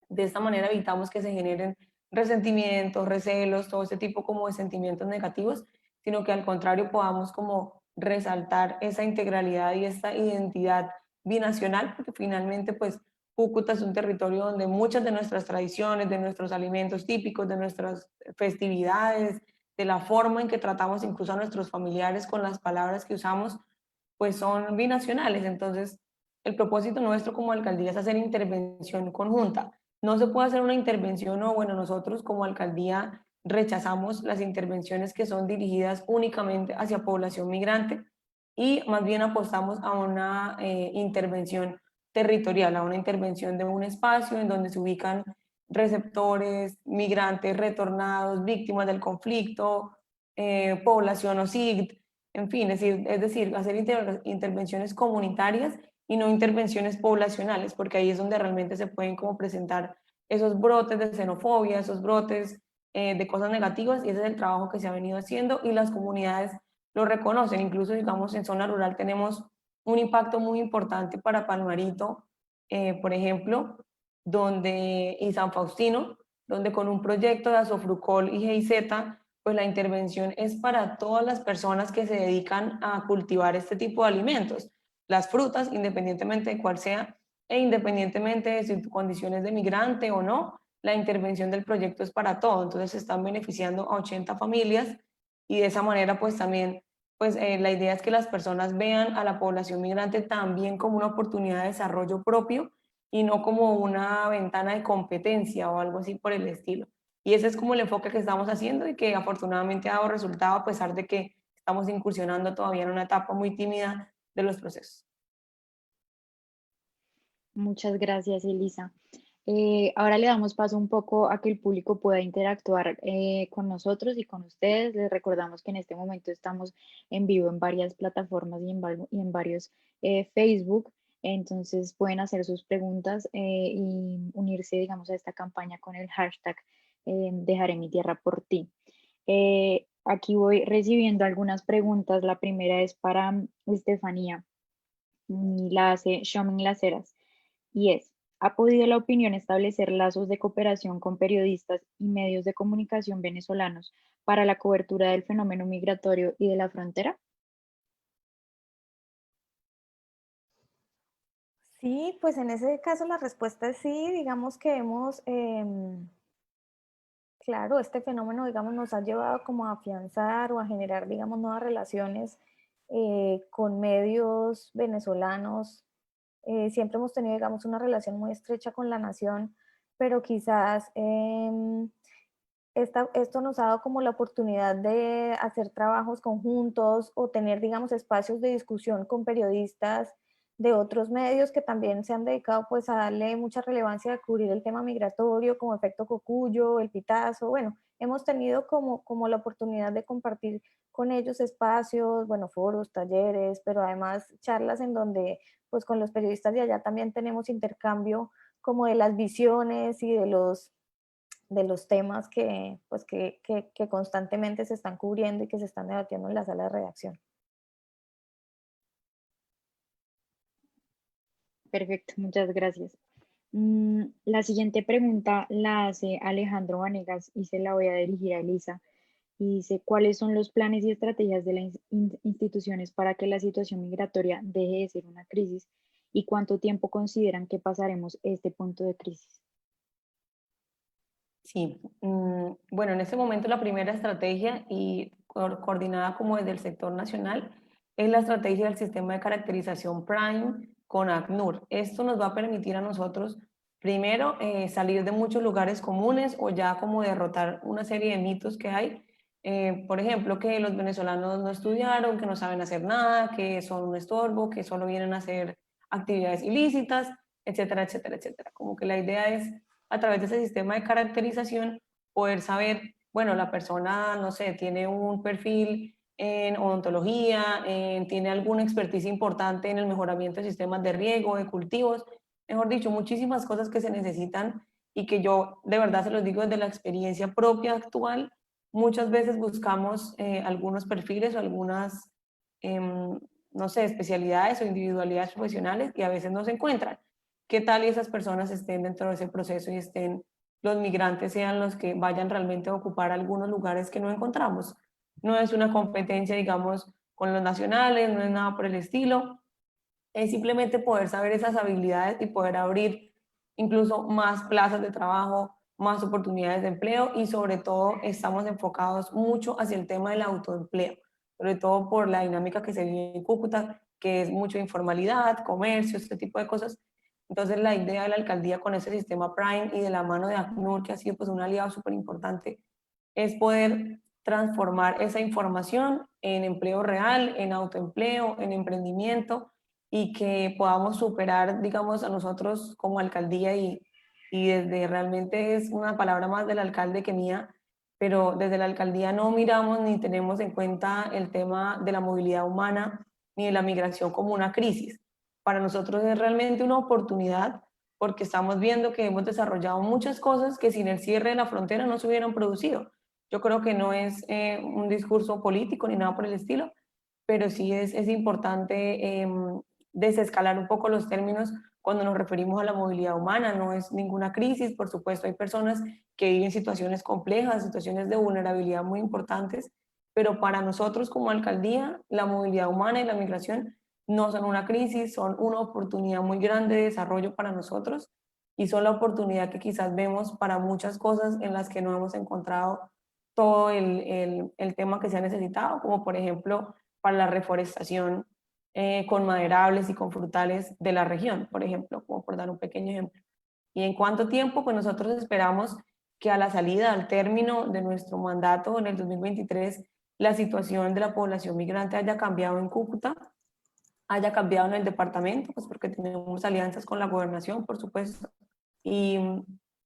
Speaker 6: De esta manera evitamos que se generen resentimientos, recelos, todo ese tipo como de sentimientos negativos, sino que al contrario podamos como resaltar esa integralidad y esta identidad binacional, porque finalmente pues Cúcuta es un territorio donde muchas de nuestras tradiciones, de nuestros alimentos típicos, de nuestras festividades, de la forma en que tratamos incluso a nuestros familiares con las palabras que usamos, pues son binacionales. Entonces, el propósito nuestro como alcaldía es hacer intervención conjunta. No se puede hacer una intervención o, bueno, nosotros como alcaldía rechazamos las intervenciones que son dirigidas únicamente hacia población migrante y más bien apostamos a una intervención territorial, a una intervención de un espacio en donde se ubican receptores, migrantes, retornados, víctimas del conflicto, población OSIGD, en fin, es decir, hacer intervenciones comunitarias y no intervenciones poblacionales, porque ahí es donde realmente se pueden como presentar esos brotes de xenofobia, esos brotes de cosas negativas, y ese es el trabajo que se ha venido haciendo y las comunidades lo reconocen. Incluso, digamos, en zona rural tenemos un impacto muy importante para Palmarito, por ejemplo, y San Faustino, donde con un proyecto de Azofrucol y GIZ, pues la intervención es para todas las personas que se dedican a cultivar este tipo de alimentos. las frutas, independientemente de cuál sea, e independientemente de si tu condición es de migrante o no, la intervención del proyecto es para todo. Entonces se están beneficiando a 80 familias y de esa manera pues también pues la idea es que las personas vean a la población migrante también como una oportunidad de desarrollo propio y no como una ventana de competencia o algo así por el estilo. Y ese es como el enfoque que estamos haciendo y que afortunadamente ha dado resultado a pesar de que estamos incursionando todavía en una etapa muy tímida de los procesos.
Speaker 3: Muchas gracias, Elisa. Ahora le damos paso un poco a que el público pueda interactuar con nosotros y con ustedes. Les recordamos que en este momento estamos en vivo en varias plataformas y en varios Facebook. Entonces pueden hacer sus preguntas y unirse, digamos, a esta campaña con el hashtag Dejaré mi tierra por ti. Aquí voy recibiendo algunas preguntas. La primera es para Estefanía. La hace Shomin Laceras y es, ¿ha podido la opinión establecer lazos de cooperación con periodistas y medios de comunicación venezolanos para la cobertura del fenómeno migratorio y de la frontera?
Speaker 1: Sí, pues en ese caso la respuesta es sí, digamos que hemos, claro, este fenómeno, digamos, nos ha llevado como a afianzar o a generar, digamos, nuevas relaciones con medios venezolanos. Siempre hemos tenido, digamos, una relación muy estrecha con la nación, pero quizás esto nos ha dado como la oportunidad de hacer trabajos conjuntos o tener, digamos, espacios de discusión con periodistas de otros medios que también se han dedicado pues a darle mucha relevancia a cubrir el tema migratorio, como Efecto Cocuyo, El Pitazo. Bueno, hemos tenido como la oportunidad de compartir con ellos espacios, bueno, foros, talleres, pero además charlas en donde pues con los periodistas de allá también tenemos intercambio como de las visiones y de los temas pues que constantemente se están cubriendo y que se están debatiendo en la sala de redacción.
Speaker 3: Perfecto, muchas gracias. La siguiente pregunta la hace Alejandro Vanegas y se la voy a dirigir a Elisa. Y dice, ¿cuáles son los planes y estrategias de las instituciones para que la situación migratoria deje de ser una crisis? ¿Y cuánto tiempo consideran que pasaremos este punto de crisis?
Speaker 6: Sí, bueno, en este momento la primera estrategia y coordinada como desde el sector nacional es la estrategia del sistema de caracterización Prime con ACNUR. Esto nos va a permitir a nosotros, primero, salir de muchos lugares comunes o ya como derrotar una serie de mitos que hay. Por ejemplo, que los venezolanos no estudiaron, que no saben hacer nada, que son un estorbo, que solo vienen a hacer actividades ilícitas, etcétera, etcétera, etcétera. Como que la idea es a través de ese sistema de caracterización poder saber, bueno, la persona, no sé, tiene un perfil en odontología, tiene alguna expertise importante en el mejoramiento de sistemas de riego, de cultivos, mejor dicho, muchísimas cosas que se necesitan y que yo de verdad se los digo desde la experiencia propia actual, muchas veces buscamos algunos perfiles o algunas, no sé, especialidades o individualidades profesionales y a veces no se encuentran. ¿Qué tal y esas personas estén dentro de ese proceso y estén, los migrantes sean los que vayan realmente a ocupar algunos lugares que no encontramos? No es una competencia, digamos, con los nacionales, no es nada por el estilo, es simplemente poder saber esas habilidades y poder abrir incluso más plazas de trabajo, más oportunidades de empleo y sobre todo estamos enfocados mucho hacia el tema del autoempleo, sobre todo por la dinámica que se vive en Cúcuta, que es mucha informalidad, comercio, este tipo de cosas. Entonces la idea de la alcaldía con ese sistema Prime y de la mano de ACNUR, que ha sido pues un aliado súper importante, es poder transformar esa información en empleo real, en autoempleo, en emprendimiento y que podamos superar, digamos, a nosotros como alcaldía y desde realmente es una palabra más del alcalde que mía, pero desde la alcaldía no miramos ni tenemos en cuenta el tema de la movilidad humana ni de la migración como una crisis. Para nosotros es realmente una oportunidad porque estamos viendo que hemos desarrollado muchas cosas que sin el cierre de la frontera no se hubieran producido. Yo creo que no es un discurso político ni nada por el estilo, pero sí es importante desescalar un poco los términos cuando nos referimos a la movilidad humana. No es ninguna crisis, por supuesto, hay personas que viven situaciones complejas, situaciones de vulnerabilidad muy importantes, pero para nosotros como alcaldía, la movilidad humana y la migración no son una crisis, son una oportunidad muy grande de desarrollo para nosotros y son la oportunidad que quizás vemos para muchas cosas en las que no hemos encontrado todo el tema que se ha necesitado, como por ejemplo para la reforestación con maderables y con frutales de la región, por ejemplo, como por dar un pequeño ejemplo. ¿Y en cuánto tiempo? Pues nosotros esperamos que a la salida, al término de nuestro mandato en el 2023, la situación de la población migrante haya cambiado en Cúcuta, haya cambiado en el departamento, pues porque tenemos alianzas con la gobernación, por supuesto, y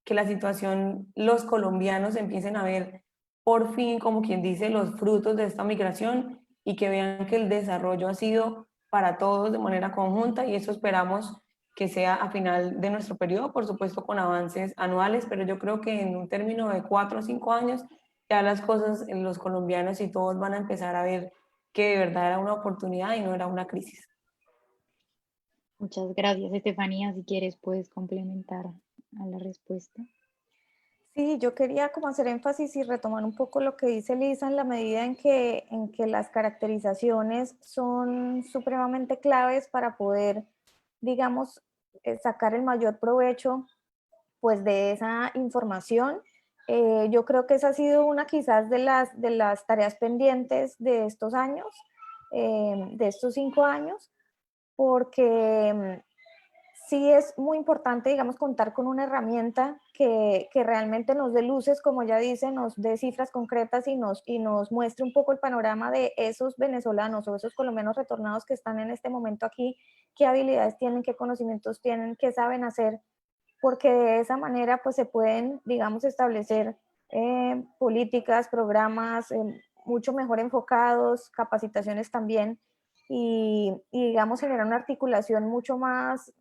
Speaker 6: que la situación, los colombianos empiecen a ver por fin, como quien dice, los frutos de esta migración y que vean que el desarrollo ha sido para todos de manera conjunta y eso esperamos que sea a final de nuestro periodo, por supuesto con avances anuales, pero yo creo que en un término de 4 o 5 años ya las cosas, los colombianos y todos van a empezar a ver que de verdad era una oportunidad y no era una crisis.
Speaker 3: Muchas gracias, Estefanía. Si quieres, puedes complementar a la respuesta.
Speaker 1: Sí, yo quería como hacer énfasis y retomar un poco lo que dice Lisa en la medida en que las caracterizaciones son supremamente claves para poder, digamos, sacar el mayor provecho pues de esa información. Yo creo que esa ha sido una quizás de las tareas pendientes de estos años, de estos 5 años, porque sí es muy importante, digamos, contar con una herramienta que realmente nos dé luces, como ya dice, nos dé cifras concretas y nos muestre un poco el panorama de esos venezolanos o esos colombianos retornados que están en este momento aquí, qué habilidades tienen, qué conocimientos tienen, qué saben hacer, porque de esa manera pues se pueden, digamos, establecer políticas, programas mucho mejor enfocados, capacitaciones también, y digamos generar una articulación mucho más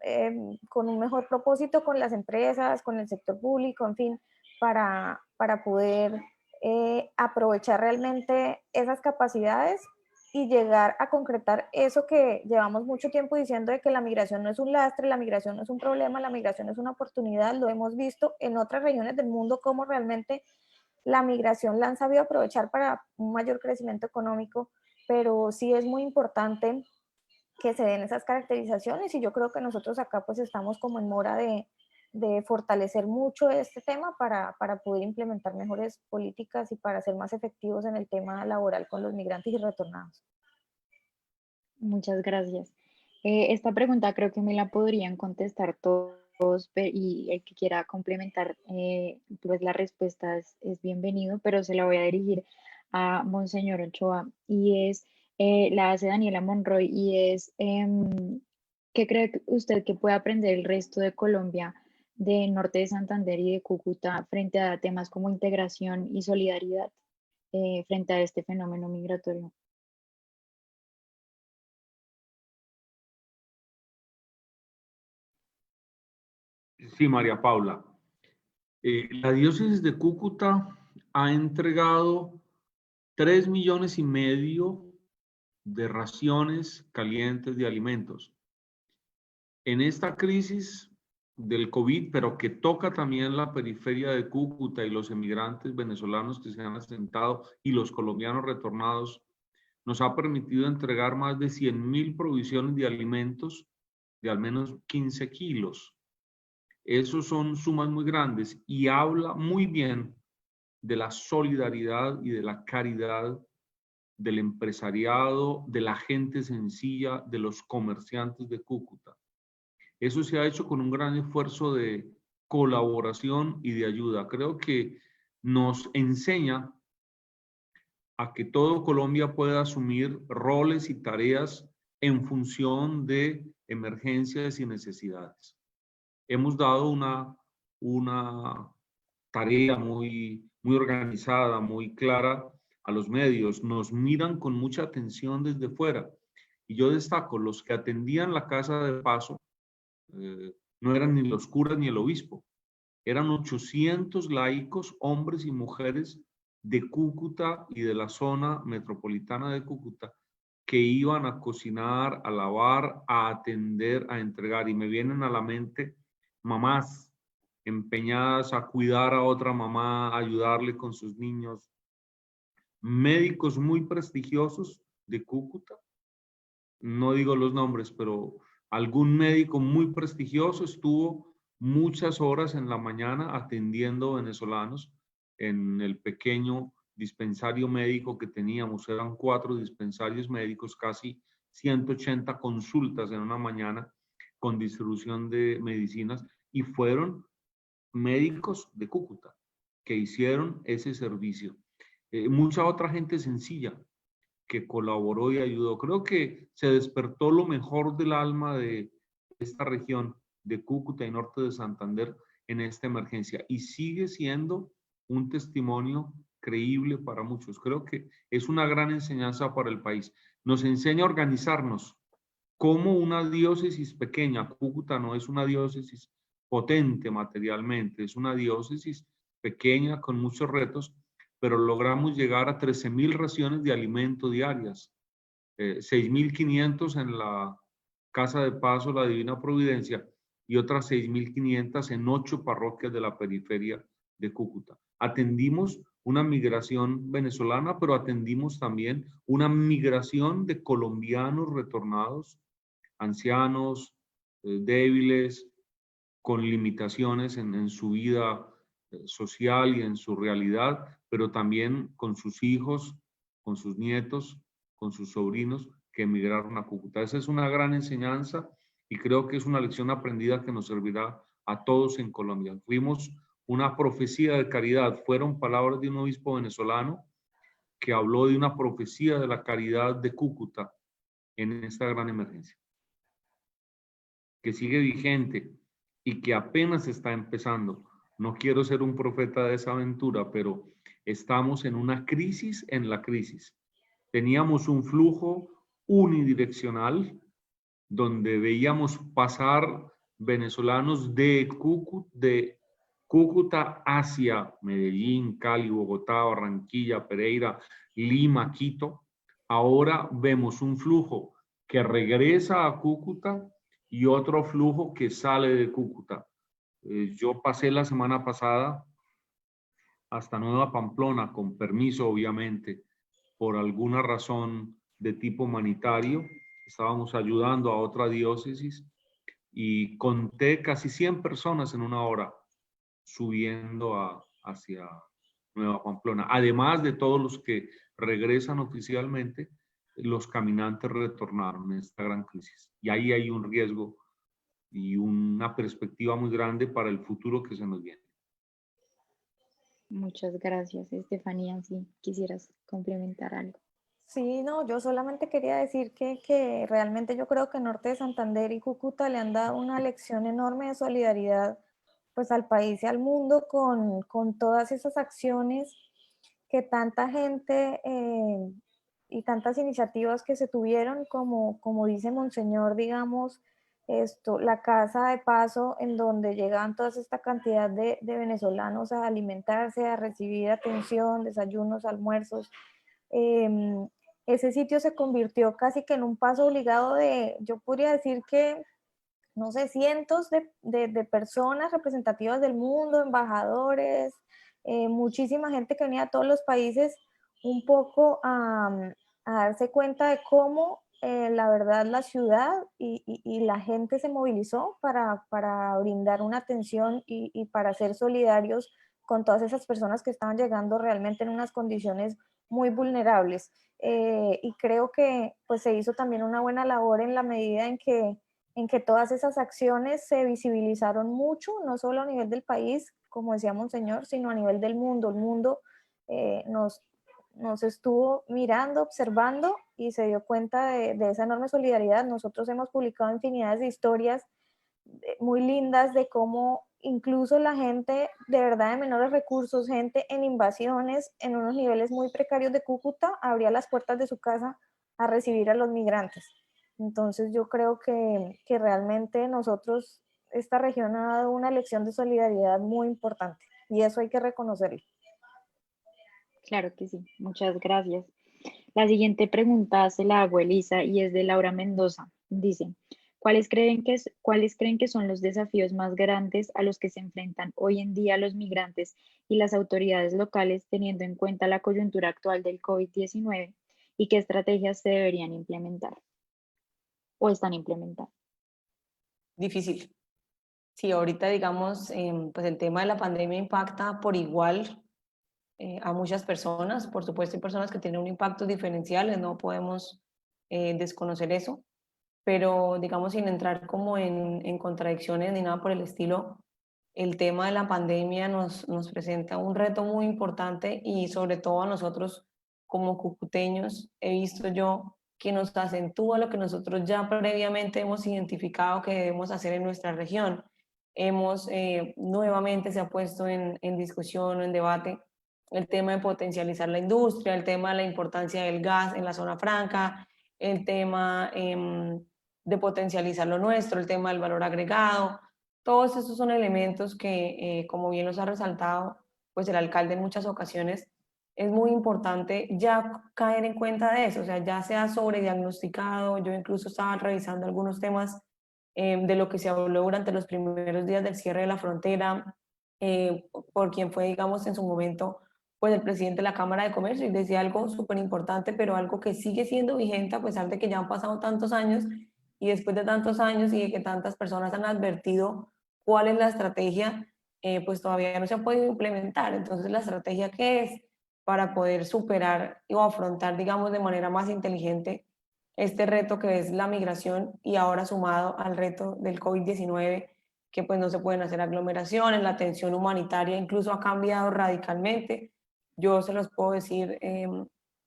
Speaker 1: con un mejor propósito con las empresas, con el sector público, en fin, para poder aprovechar realmente esas capacidades y llegar a concretar eso que llevamos mucho tiempo diciendo de que la migración no es un lastre, la migración no es un problema, la migración es una oportunidad. Lo hemos visto en otras regiones del mundo cómo realmente la migración la han sabido aprovechar para un mayor crecimiento económico, pero sí es muy importante que se den esas caracterizaciones y yo creo que nosotros acá pues estamos como en mora de fortalecer mucho este tema para poder implementar mejores políticas y para ser más efectivos en el tema laboral con los migrantes y retornados.
Speaker 3: Muchas gracias. Esta pregunta creo que me la podrían contestar todos y el que quiera complementar pues la respuesta es bienvenido, pero se la voy a dirigir a Monseñor Ochoa y es, la hace Daniela Monroy y es, ¿qué cree usted que puede aprender el resto de Colombia, del norte de Santander y de Cúcuta frente a temas como integración y solidaridad frente a este fenómeno migratorio?
Speaker 5: Sí, María Paula. La diócesis de Cúcuta ha entregado 3,5 millones de raciones calientes de alimentos. En esta crisis del COVID, pero que toca también la periferia de Cúcuta y los emigrantes venezolanos que se han asentado y los colombianos retornados, nos ha permitido entregar más de 100.000 provisiones de alimentos de al menos 15 kilos. Esos son sumas muy grandes y habla muy bien de la solidaridad y de la caridad del empresariado, de la gente sencilla, de los comerciantes de Cúcuta. Eso se ha hecho con un gran esfuerzo de colaboración y de ayuda. Creo que nos enseña a que todo Colombia pueda asumir roles y tareas en función de emergencias y necesidades. Hemos dado una tarea muy organizada, muy clara a los medios. Nos miran con mucha atención desde fuera. Y yo destaco, los que atendían la casa de paso no eran ni los curas ni el obispo. Eran 800 laicos, hombres y mujeres de Cúcuta y de la zona metropolitana de Cúcuta, que iban a cocinar, a lavar, a atender, a entregar. Y me vienen a la mente mamás empeñadas a cuidar a otra mamá, a ayudarle con sus niños, médicos muy prestigiosos de Cúcuta no digo los nombres, pero algún médico muy prestigioso estuvo muchas horas en la mañana atendiendo venezolanos en el pequeño dispensario médico que teníamos. Eran 4 dispensarios médicos, casi 180 consultas en una mañana con distribución de medicinas, y fueron médicos de Cúcuta que hicieron ese servicio. Mucha otra gente sencilla que colaboró y ayudó. Creo que se despertó lo mejor del alma de esta región de Cúcuta y norte de Santander en esta emergencia, y sigue siendo un testimonio creíble para muchos. Creo que es una gran enseñanza para el país. Nos enseña a organizarnos como una diócesis pequeña. Cúcuta no es una diócesis potente materialmente, es una diócesis pequeña con muchos retos, pero logramos llegar a 13.000 raciones de alimento diarias, 6.500 en la Casa de Paso, la Divina Providencia, y otras 6.500 en 8 parroquias de la periferia de Cúcuta. Atendimos una migración venezolana, pero atendimos también una migración de colombianos retornados, ancianos, débiles, con limitaciones en su vida social y en su realidad, pero también con sus hijos, con sus nietos, con sus sobrinos que emigraron a Cúcuta. Esa es una gran enseñanza y creo que es una lección aprendida que nos servirá a todos en Colombia. Fuimos una profecía de caridad, fueron palabras de un obispo venezolano que habló de una profecía de la caridad de Cúcuta en esta gran emergencia, que sigue vigente y que apenas está empezando. No quiero ser un profeta de esa aventura, pero estamos en una crisis en la crisis. Teníamos un flujo unidireccional donde veíamos pasar venezolanos de Cúcuta hacia Medellín, Cali, Bogotá, Barranquilla, Pereira, Lima, Quito. Ahora vemos un flujo que regresa a Cúcuta y otro flujo que sale de Cúcuta. Yo pasé la semana pasada hasta Nueva Pamplona, con permiso obviamente, por alguna razón de tipo humanitario. Estábamos ayudando a otra diócesis y conté casi 100 personas en una hora subiendo hacia Nueva Pamplona. Además de todos los que regresan oficialmente, los caminantes retornaron en esta gran crisis. Y ahí hay un riesgo y una perspectiva muy grande para el futuro que se nos viene.
Speaker 3: Muchas gracias, Estefanía. Si quisieras complementar algo.
Speaker 1: Sí, no, yo solamente quería decir que realmente yo creo que Norte de Santander y Cúcuta le han dado una lección enorme de solidaridad pues al país y al mundo con todas esas acciones que tanta gente y tantas iniciativas que se tuvieron, como dice Monseñor, digamos, la casa de paso en donde llegaban toda esta cantidad de venezolanos a alimentarse, a recibir atención, desayunos, almuerzos. Ese sitio se convirtió casi que en un paso obligado yo podría decir que, no sé, cientos de personas representativas del mundo, embajadores, muchísima gente que venía de todos los países un poco a darse cuenta de cómo la verdad la ciudad y la gente se movilizó para brindar una atención y para ser solidarios con todas esas personas que estaban llegando realmente en unas condiciones muy vulnerables. Y creo que pues se hizo también una buena labor en la medida en que todas esas acciones se visibilizaron mucho, no solo a nivel del país, como decía Monseñor, sino a nivel del mundo. El mundo nos estuvo mirando, observando y se dio cuenta de esa enorme solidaridad. Nosotros hemos publicado infinidades de historias muy lindas de cómo incluso la gente de verdad de menores recursos, gente en invasiones, en unos niveles muy precarios de Cúcuta, abría las puertas de su casa a recibir a los migrantes. Entonces yo creo que realmente nosotros, esta región ha dado una lección de solidaridad muy importante y eso hay que reconocerlo.
Speaker 3: Claro que sí, muchas gracias. La siguiente pregunta se la hago Elisa y es de Laura Mendoza. Dice, ¿cuáles creen que son los desafíos más grandes a los que se enfrentan hoy en día los migrantes y las autoridades locales teniendo en cuenta la coyuntura actual del COVID-19 y qué estrategias se deberían implementar? o están implementando?
Speaker 6: Difícil. Sí, ahorita digamos, pues el tema de la pandemia impacta por igual a muchas personas. Por supuesto, hay personas que tienen un impacto diferencial, no podemos desconocer eso, pero digamos sin entrar como en contradicciones ni nada por el estilo, el tema de la pandemia nos presenta un reto muy importante y sobre todo a nosotros como cucuteños he visto yo que nos acentúa lo que nosotros ya previamente hemos identificado que debemos hacer en nuestra región. Nuevamente se ha puesto en discusión o en debate el tema de potencializar la industria, el tema de la importancia del gas en la zona franca, el tema de potencializar lo nuestro, el tema del valor agregado. Todos esos son elementos que, como bien los ha resaltado, pues el alcalde en muchas ocasiones, es muy importante ya caer en cuenta de eso, o sea, ya sea sobrediagnosticado. Yo incluso estaba revisando algunos temas de lo que se habló durante los primeros días del cierre de la frontera, por quien fue, digamos, en su momento, pues el presidente de la Cámara de Comercio, y decía algo súper importante, pero algo que sigue siendo vigente a pesar de que ya han pasado tantos años, y después de tantos años y de que tantas personas han advertido cuál es la estrategia, pues todavía no se ha podido implementar. Entonces, ¿la estrategia qué es? Para poder superar o afrontar, digamos, de manera más inteligente este reto que es la migración, y ahora sumado al reto del COVID-19, que pues no se pueden hacer aglomeraciones, la atención humanitaria incluso ha cambiado radicalmente. Yo se los puedo decir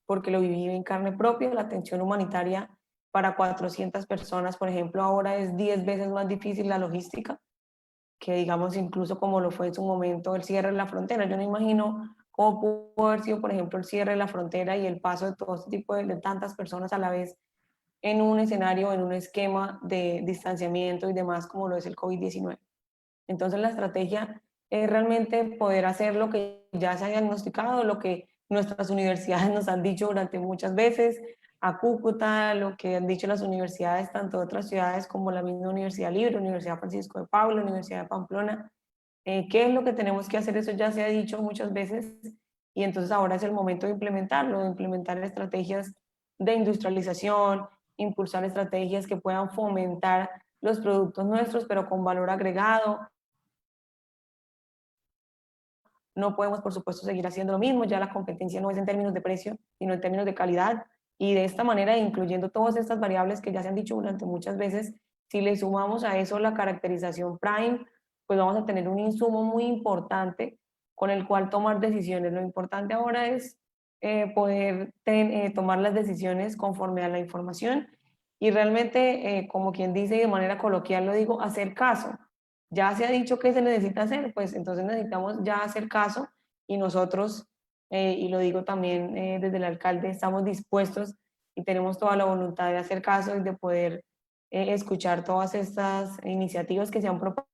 Speaker 6: porque lo viví en carne propia. La atención humanitaria para 400 personas, por ejemplo, ahora es 10 veces más difícil la logística que, digamos, incluso como lo fue en su momento el cierre de la frontera. Yo no imagino cómo pudo haber sido, por ejemplo, el cierre de la frontera y el paso de todo este tipo de tantas personas a la vez en un escenario, en un esquema de distanciamiento y demás como lo es el COVID-19. Entonces la estrategia es realmente poder hacer lo que ya se ha diagnosticado, lo que nuestras universidades nos han dicho durante muchas veces, a Cúcuta, lo que han dicho las universidades, tanto de otras ciudades como la misma Universidad Libre, Universidad Francisco de Paula, Universidad de Pamplona. ¿Qué es lo que tenemos que hacer? Eso ya se ha dicho muchas veces, y entonces ahora es el momento de implementarlo, de implementar estrategias de industrialización, impulsar estrategias que puedan fomentar los productos nuestros, pero con valor agregado. No podemos, por supuesto, seguir haciendo lo mismo. Ya la competencia no es en términos de precio, sino en términos de calidad. Y de esta manera, incluyendo todas estas variables que ya se han dicho durante muchas veces, si le sumamos a eso la caracterización Prime, pues vamos a tener un insumo muy importante con el cual tomar decisiones. Lo importante ahora es poder tomar las decisiones conforme a la información y realmente, como quien dice y de manera coloquial lo digo, hacer caso. Ya se ha dicho que se necesita hacer, pues entonces necesitamos ya hacer caso, y nosotros, y lo digo también desde el alcalde, estamos dispuestos y tenemos toda la voluntad de hacer caso y de poder escuchar todas estas iniciativas que se han propuesto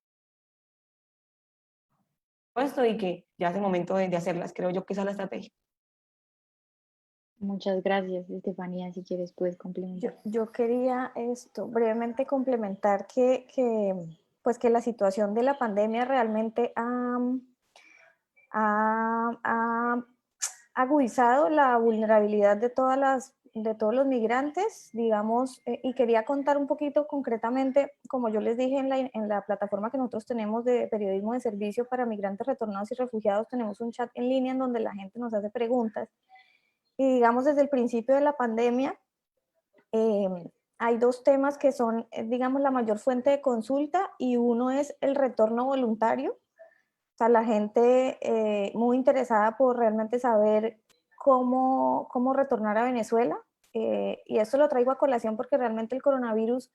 Speaker 6: y que ya es el momento de hacerlas. Creo yo que esa es la estrategia.
Speaker 3: Muchas gracias, Estefanía. Si quieres, puedes
Speaker 1: Yo,
Speaker 3: complementar.
Speaker 1: yo quería esto brevemente complementar pues que la situación de la pandemia realmente ha agudizado la vulnerabilidad de de todos los migrantes, digamos, y quería contar un poquito concretamente, como yo les dije en la plataforma que nosotros tenemos de periodismo de servicio para migrantes retornados y refugiados, tenemos un chat en línea en donde la gente nos hace preguntas. Y digamos, desde el principio de la pandemia, eh, hay dos temas que son, digamos, la mayor fuente de consulta, y uno es el retorno voluntario. O sea, la gente muy interesada por realmente saber cómo retornar a Venezuela. Y esto lo traigo a colación porque realmente el coronavirus,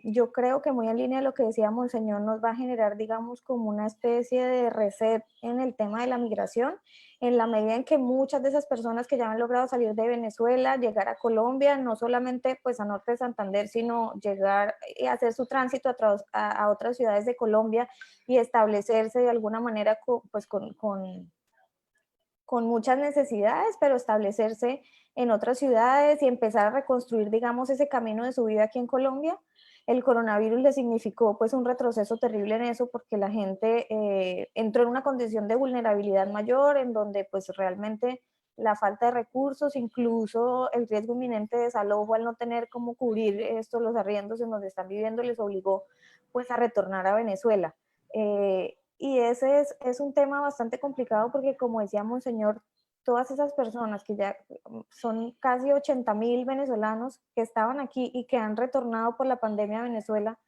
Speaker 1: yo creo que muy en línea de lo que decía Monseñor, nos va a generar, digamos, como una especie de reset en el tema de la migración, en la medida en que muchas de esas personas que ya han logrado salir de Venezuela, llegar a Colombia, no solamente pues a norte de Santander, sino llegar y hacer su tránsito a otras ciudades de Colombia y establecerse de alguna manera pues con muchas necesidades, pero establecerse en otras ciudades y empezar a reconstruir, digamos, ese camino de su vida aquí en Colombia. El coronavirus le significó pues un retroceso terrible en eso, porque la gente entró en una condición de vulnerabilidad mayor, en donde pues realmente la falta de recursos, incluso el riesgo inminente de desalojo al no tener cómo cubrir esto, los arriendos en donde están viviendo, les obligó pues a retornar a Venezuela. Y ese es un tema bastante complicado porque, como decía Monseñor, todas esas personas que ya son casi 80.000 venezolanos que estaban aquí y que han retornado por la pandemia a Venezuela,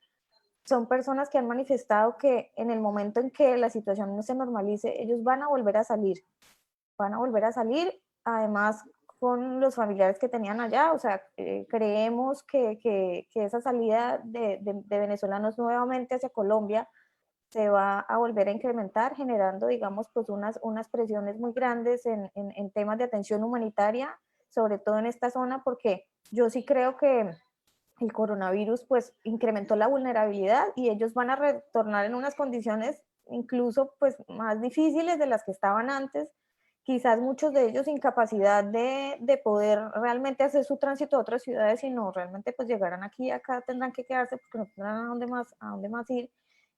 Speaker 1: son personas que han manifestado que en el momento en que la situación no se normalice, ellos van a volver a salir. Van a volver a salir, además con los familiares que tenían allá, o sea, creemos que esa salida de venezolanos nuevamente hacia Colombia se va a volver a incrementar, generando, digamos, pues unas presiones muy grandes en temas de atención humanitaria, sobre todo en esta zona, porque yo sí creo que el coronavirus pues incrementó la vulnerabilidad y ellos van a retornar en unas condiciones incluso pues más difíciles de las que estaban antes, quizás muchos de ellos sin capacidad de poder realmente hacer su tránsito a otras ciudades, sino realmente pues llegarán aquí, acá tendrán que quedarse porque no tendrán a dónde más ir.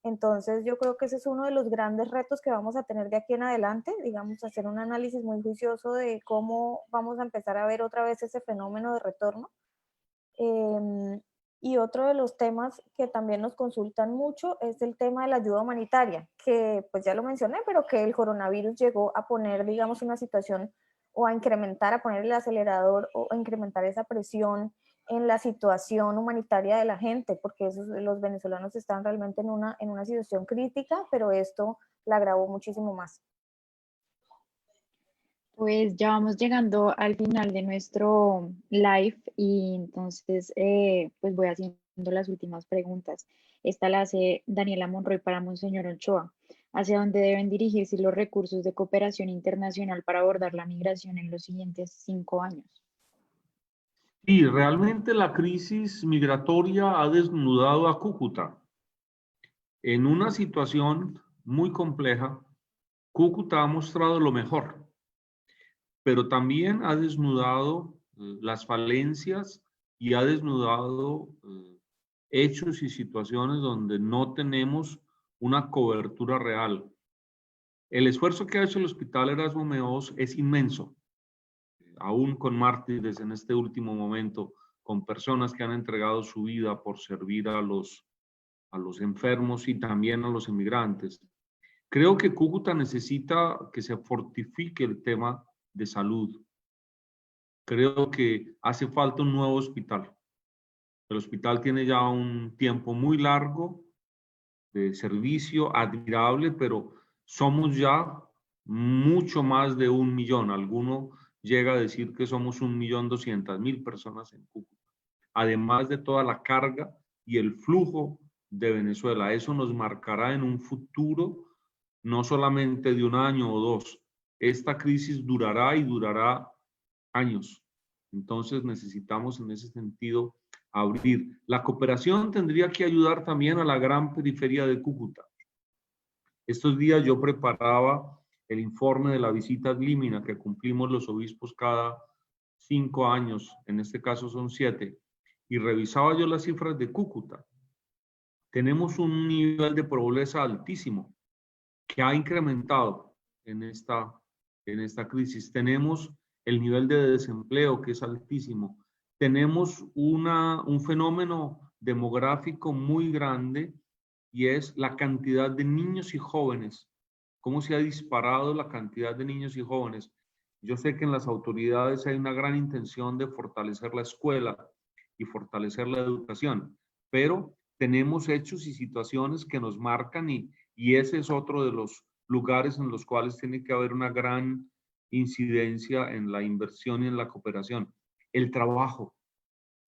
Speaker 1: Entonces yo creo que ese es uno de los grandes retos que vamos a tener de aquí en adelante, digamos, hacer un análisis muy juicioso de cómo vamos a empezar a ver otra vez ese fenómeno de retorno. Y otro de los temas que también nos consultan mucho es el tema de la ayuda humanitaria, que pues ya lo mencioné, pero que el coronavirus llegó a poner, digamos, una situación o a incrementar, a poner el acelerador o a incrementar esa presión en la situación humanitaria de la gente, porque los venezolanos están realmente en una situación crítica, pero esto la agravó muchísimo más.
Speaker 3: Pues ya vamos llegando al final de nuestro live y entonces pues voy haciendo las últimas preguntas. Esta la hace Daniela Monroy para Monseñor Ochoa. ¿Hacia dónde deben dirigirse los recursos de cooperación internacional para abordar la migración en los siguientes 5 años?
Speaker 5: Sí, realmente la crisis migratoria ha desnudado a Cúcuta. En una situación muy compleja, Cúcuta ha mostrado lo mejor, pero también ha desnudado las falencias y ha desnudado hechos y situaciones donde no tenemos una cobertura real. El esfuerzo que ha hecho el Hospital Erasmo Meós es inmenso, aún con mártires en este último momento, con personas que han entregado su vida por servir a los enfermos y también a los inmigrantes. Creo que Cúcuta necesita que se fortifique el tema de salud. Creo que hace falta un nuevo hospital. El hospital tiene ya un tiempo muy largo de servicio, admirable, pero somos ya mucho más de 1 millón. Alguno llega a decir que somos 1.200.000 personas en Cúcuta, además de toda la carga y el flujo de Venezuela. Eso nos marcará en un futuro, no solamente de 1 año o 2. Esta crisis durará y durará años. Entonces necesitamos en ese sentido abrir. La cooperación tendría que ayudar también a la gran periferia de Cúcuta. Estos días yo preparaba el informe de la visita ad limina que cumplimos los obispos cada 5 años, en este caso son 7, y revisaba yo las cifras de Cúcuta. Tenemos un nivel de pobreza altísimo que ha incrementado en esta crisis. Tenemos el nivel de desempleo que es altísimo. Tenemos un fenómeno demográfico muy grande y es la cantidad de niños y jóvenes. ¿Cómo se ha disparado la cantidad de niños y jóvenes? Yo sé que en las autoridades hay una gran intención de fortalecer la escuela y fortalecer la educación, pero tenemos hechos y situaciones que nos marcan y ese es otro de los lugares en los cuales tiene que haber una gran incidencia en la inversión y en la cooperación. El trabajo.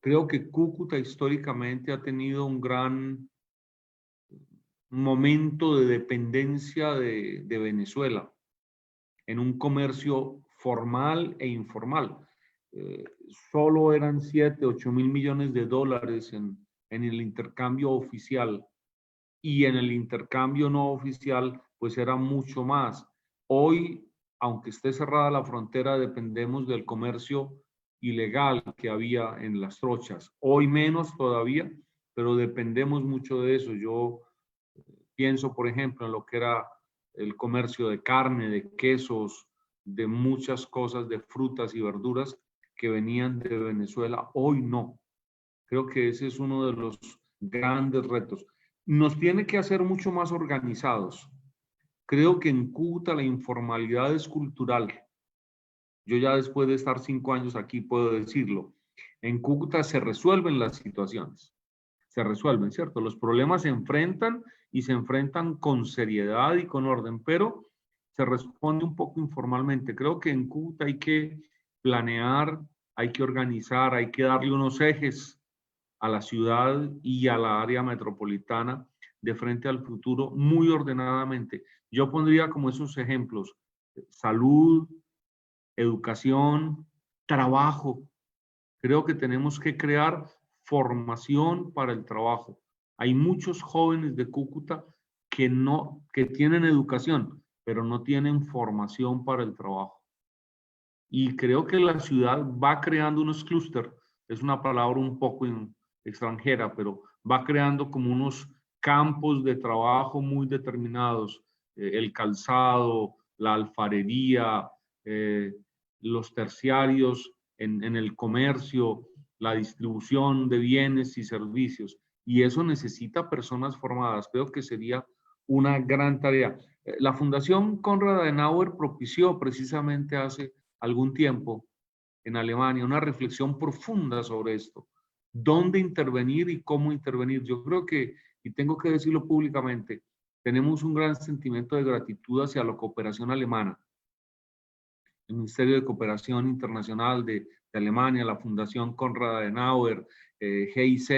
Speaker 5: Creo que Cúcuta históricamente ha tenido un gran momento de dependencia de Venezuela en un comercio formal e informal. Solo eran 7, 8 mil millones de dólares en el intercambio oficial y en el intercambio no oficial pues era mucho más. Hoy, aunque esté cerrada la frontera, dependemos del comercio ilegal que había en las trochas. Hoy menos todavía, pero dependemos mucho de eso. Yo pienso, por ejemplo, en lo que era el comercio de carne, de quesos, de muchas cosas, de frutas y verduras que venían de Venezuela. Hoy no. Creo que ese es uno de los grandes retos. Nos tiene que hacer mucho más organizados. Creo que en Cúcuta la informalidad es cultural. Yo ya después de estar 5 años aquí puedo decirlo. En Cúcuta se resuelven las situaciones. Se resuelven, ¿cierto? Los problemas se enfrentan y se enfrentan con seriedad y con orden, pero se responde un poco informalmente. Creo que en Cúcuta hay que planear, hay que organizar, hay que darle unos ejes a la ciudad y a la área metropolitana de frente al futuro muy ordenadamente. Yo pondría como esos ejemplos: salud, educación, trabajo. Creo que tenemos que crear formación para el trabajo. Hay muchos jóvenes de Cúcuta que tienen educación, pero no tienen formación para el trabajo. Y creo que la ciudad va creando unos clústeres, es una palabra un poco extranjera, pero va creando como unos campos de trabajo muy determinados, el calzado, la alfarería, los terciarios en el comercio, la distribución de bienes y servicios. Y eso necesita personas formadas. Creo que sería una gran tarea. La Fundación Konrad Adenauer propició precisamente hace algún tiempo en Alemania una reflexión profunda sobre esto. ¿Dónde intervenir y cómo intervenir? Yo creo que, y tengo que decirlo públicamente, tenemos un gran sentimiento de gratitud hacia la cooperación alemana. El Ministerio de Cooperación Internacional de Alemania, la Fundación Konrad Adenauer, GIZ,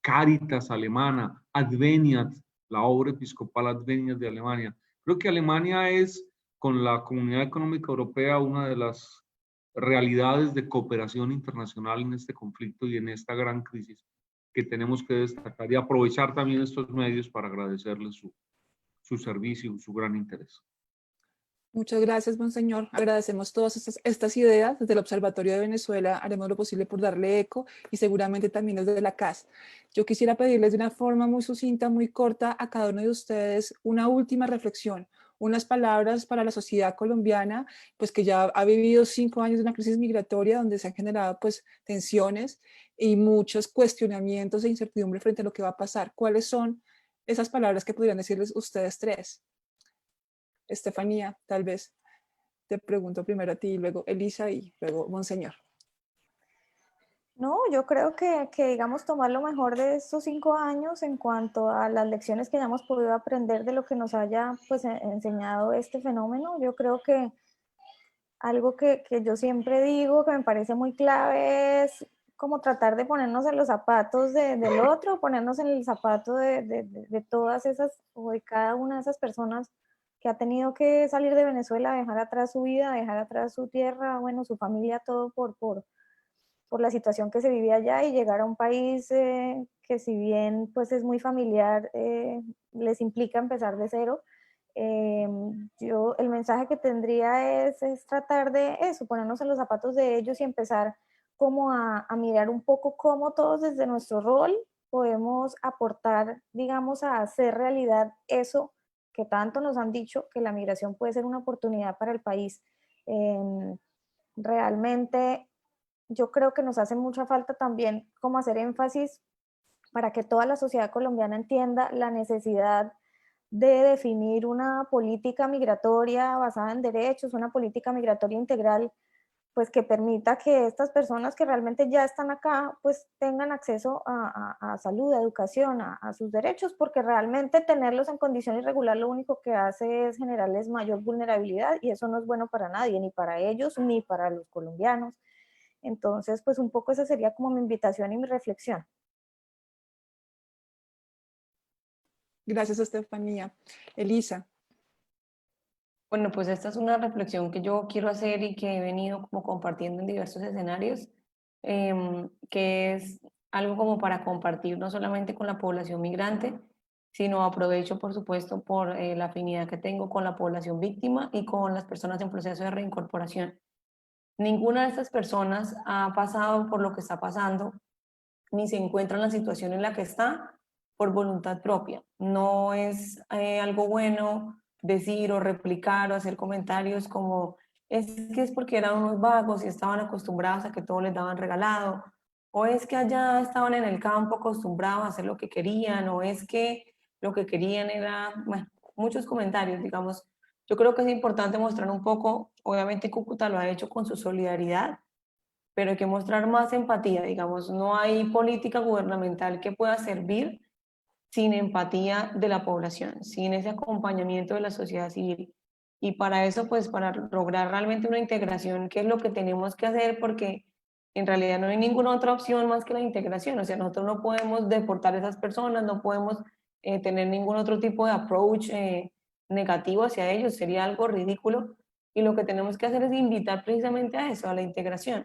Speaker 5: Caritas alemana, Adveniat, la obra episcopal Adveniat de Alemania. Creo que Alemania es, con la Comunidad Económica Europea, una de las realidades de cooperación internacional en este conflicto y en esta gran crisis que tenemos que destacar y aprovechar también estos medios para agradecerles su servicio y su gran interés.
Speaker 4: Muchas gracias, monseñor. Agradecemos todas estas ideas. Desde el Observatorio de Venezuela haremos lo posible por darle eco y seguramente también desde la CAS. Yo quisiera pedirles de una forma muy sucinta, muy corta a cada uno de ustedes una última reflexión, unas palabras para la sociedad colombiana, pues que ya ha vivido 5 años de una crisis migratoria donde se han generado pues tensiones y muchos cuestionamientos e incertidumbre frente a lo que va a pasar. ¿Cuáles son esas palabras que podrían decirles ustedes tres? Estefanía, tal vez te pregunto primero a ti, luego Elisa y luego Monseñor.
Speaker 1: No, yo creo que digamos, tomar lo mejor de estos 5 años en cuanto a las lecciones que hayamos podido aprender de lo que nos haya pues, enseñado este fenómeno. Yo creo que algo que yo siempre digo, que me parece muy clave, es como tratar de ponernos en los zapatos del otro, ponernos en el zapato de todas esas, o de cada una de esas personas que ha tenido que salir de Venezuela, dejar atrás su vida, dejar atrás su tierra, bueno, su familia, todo por la situación que se vivía allá y llegar a un país que si bien pues es muy familiar, les implica empezar de cero. Yo el mensaje que tendría es tratar de eso, ponernos en los zapatos de ellos y empezar como a mirar un poco cómo todos desde nuestro rol podemos aportar, digamos, a hacer realidad eso que tanto nos han dicho, que la migración puede ser una oportunidad para el país. Realmente yo creo que nos hace mucha falta también como hacer énfasis para que toda la sociedad colombiana entienda la necesidad de definir una política migratoria basada en derechos, una política migratoria integral, pues que permita que estas personas que realmente ya están acá, pues tengan acceso a salud, a educación, a sus derechos, porque realmente tenerlos en condición irregular lo único que hace es generarles mayor vulnerabilidad y eso no es bueno para nadie, ni para ellos, ni para los colombianos. Entonces, pues un poco esa sería como mi invitación y mi reflexión.
Speaker 4: Gracias, Estefanía. Elisa.
Speaker 6: Bueno, pues esta es una reflexión que yo quiero hacer y que he venido como compartiendo en diversos escenarios, que es algo como para compartir no solamente con la población migrante, sino aprovecho, por supuesto, por la afinidad que tengo con la población víctima y con las personas en proceso de reincorporación. Ninguna de estas personas ha pasado por lo que está pasando, ni se encuentra en la situación en la que está por voluntad propia. No es algo bueno decir o replicar o hacer comentarios como es que es porque eran unos vagos y estaban acostumbrados a que todo les daban regalado, o es que allá estaban en el campo acostumbrados a hacer lo que querían, o es que lo que querían era, bueno, muchos comentarios, digamos. Yo creo que es importante mostrar un poco, obviamente Cúcuta lo ha hecho con su solidaridad, pero hay que mostrar más empatía, digamos, no hay política gubernamental que pueda servir sin empatía de la población, sin ese acompañamiento de la sociedad civil. Y para eso, pues para lograr realmente una integración, ¿qué es lo que tenemos que hacer? Porque en realidad no hay ninguna otra opción más que la integración. O sea, nosotros no podemos deportar a esas personas, no podemos tener ningún otro tipo de approach negativo hacia ellos, sería algo ridículo. Y lo que tenemos que hacer es invitar precisamente a eso, a la integración.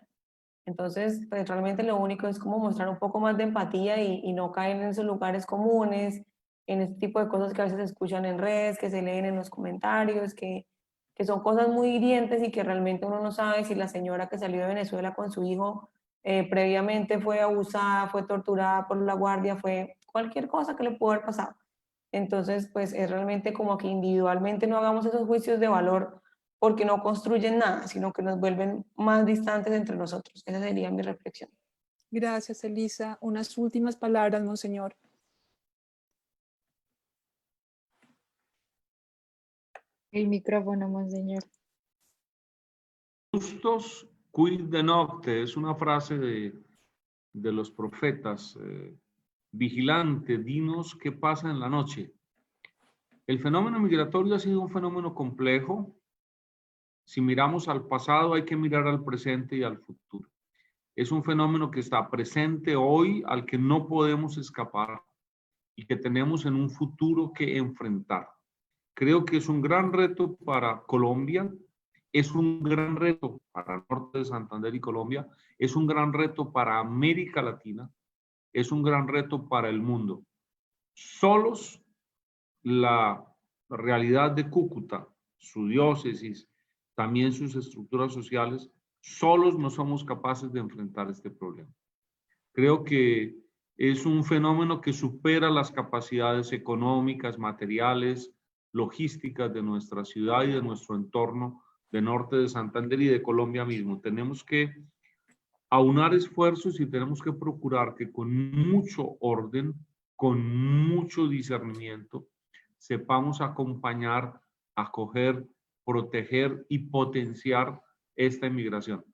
Speaker 6: Entonces, pues realmente lo único es como mostrar un poco más de empatía y no caer en esos lugares comunes, en este tipo de cosas que a veces se escuchan en redes, que se leen en los comentarios, que son cosas muy hirientes y que realmente uno no sabe si la señora que salió de Venezuela con su hijo previamente fue abusada, fue torturada por la guardia, fue cualquier cosa que le pudo haber pasado. Entonces, pues es realmente como que individualmente no hagamos esos juicios de valor porque no construyen nada, sino que nos vuelven más distantes entre nosotros. Esa sería mi reflexión.
Speaker 4: Gracias, Elisa. Unas últimas palabras, monseñor.
Speaker 3: El micrófono, monseñor.
Speaker 5: Justos quid de nocte, es una frase de los profetas. Vigilante, dinos qué pasa en la noche. El fenómeno migratorio ha sido un fenómeno complejo. Si miramos al pasado, hay que mirar al presente y al futuro. Es un fenómeno que está presente hoy, al que no podemos escapar y que tenemos en un futuro que enfrentar. Creo que es un gran reto para Colombia, es un gran reto para el norte de Santander y Colombia, es un gran reto para América Latina, es un gran reto para el mundo. Solos la realidad de Cúcuta, su diócesis, también sus estructuras sociales, solos no somos capaces de enfrentar este problema. Creo que es un fenómeno que supera las capacidades económicas, materiales, logísticas de nuestra ciudad y de nuestro entorno de norte de Santander y de Colombia mismo. Tenemos que aunar esfuerzos y tenemos que procurar que con mucho orden, con mucho discernimiento, sepamos acompañar, acoger, proteger y potenciar esta inmigración,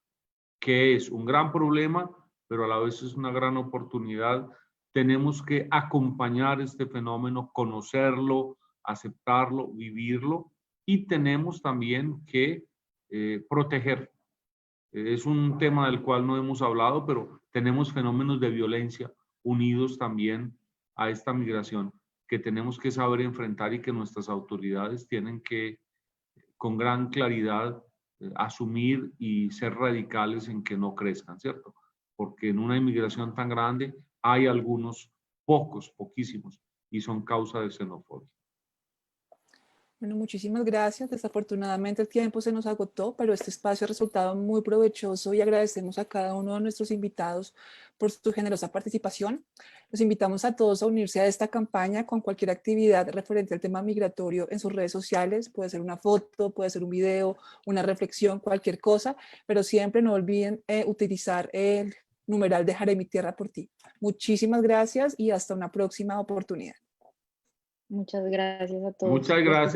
Speaker 5: que es un gran problema, pero a la vez es una gran oportunidad. Tenemos que acompañar este fenómeno, conocerlo, aceptarlo, vivirlo, y tenemos también que proteger. Es un tema del cual no hemos hablado, pero tenemos fenómenos de violencia unidos también a esta migración que tenemos que saber enfrentar y que nuestras autoridades tienen que, con gran claridad, asumir y ser radicales en que no crezcan, ¿cierto? Porque en una inmigración tan grande hay algunos, pocos, poquísimos, y son causa de xenofobia.
Speaker 4: Bueno, muchísimas gracias. Desafortunadamente el tiempo se nos agotó, pero este espacio ha resultado muy provechoso y agradecemos a cada uno de nuestros invitados por su generosa participación. Los invitamos a todos a unirse a esta campaña con cualquier actividad referente al tema migratorio en sus redes sociales. Puede ser una foto, puede ser un video, una reflexión, cualquier cosa, pero siempre no olviden utilizar el numeral Dejaré mi tierra por ti. Muchísimas gracias y hasta una próxima oportunidad.
Speaker 3: Muchas gracias a todos.
Speaker 5: Muchas gracias.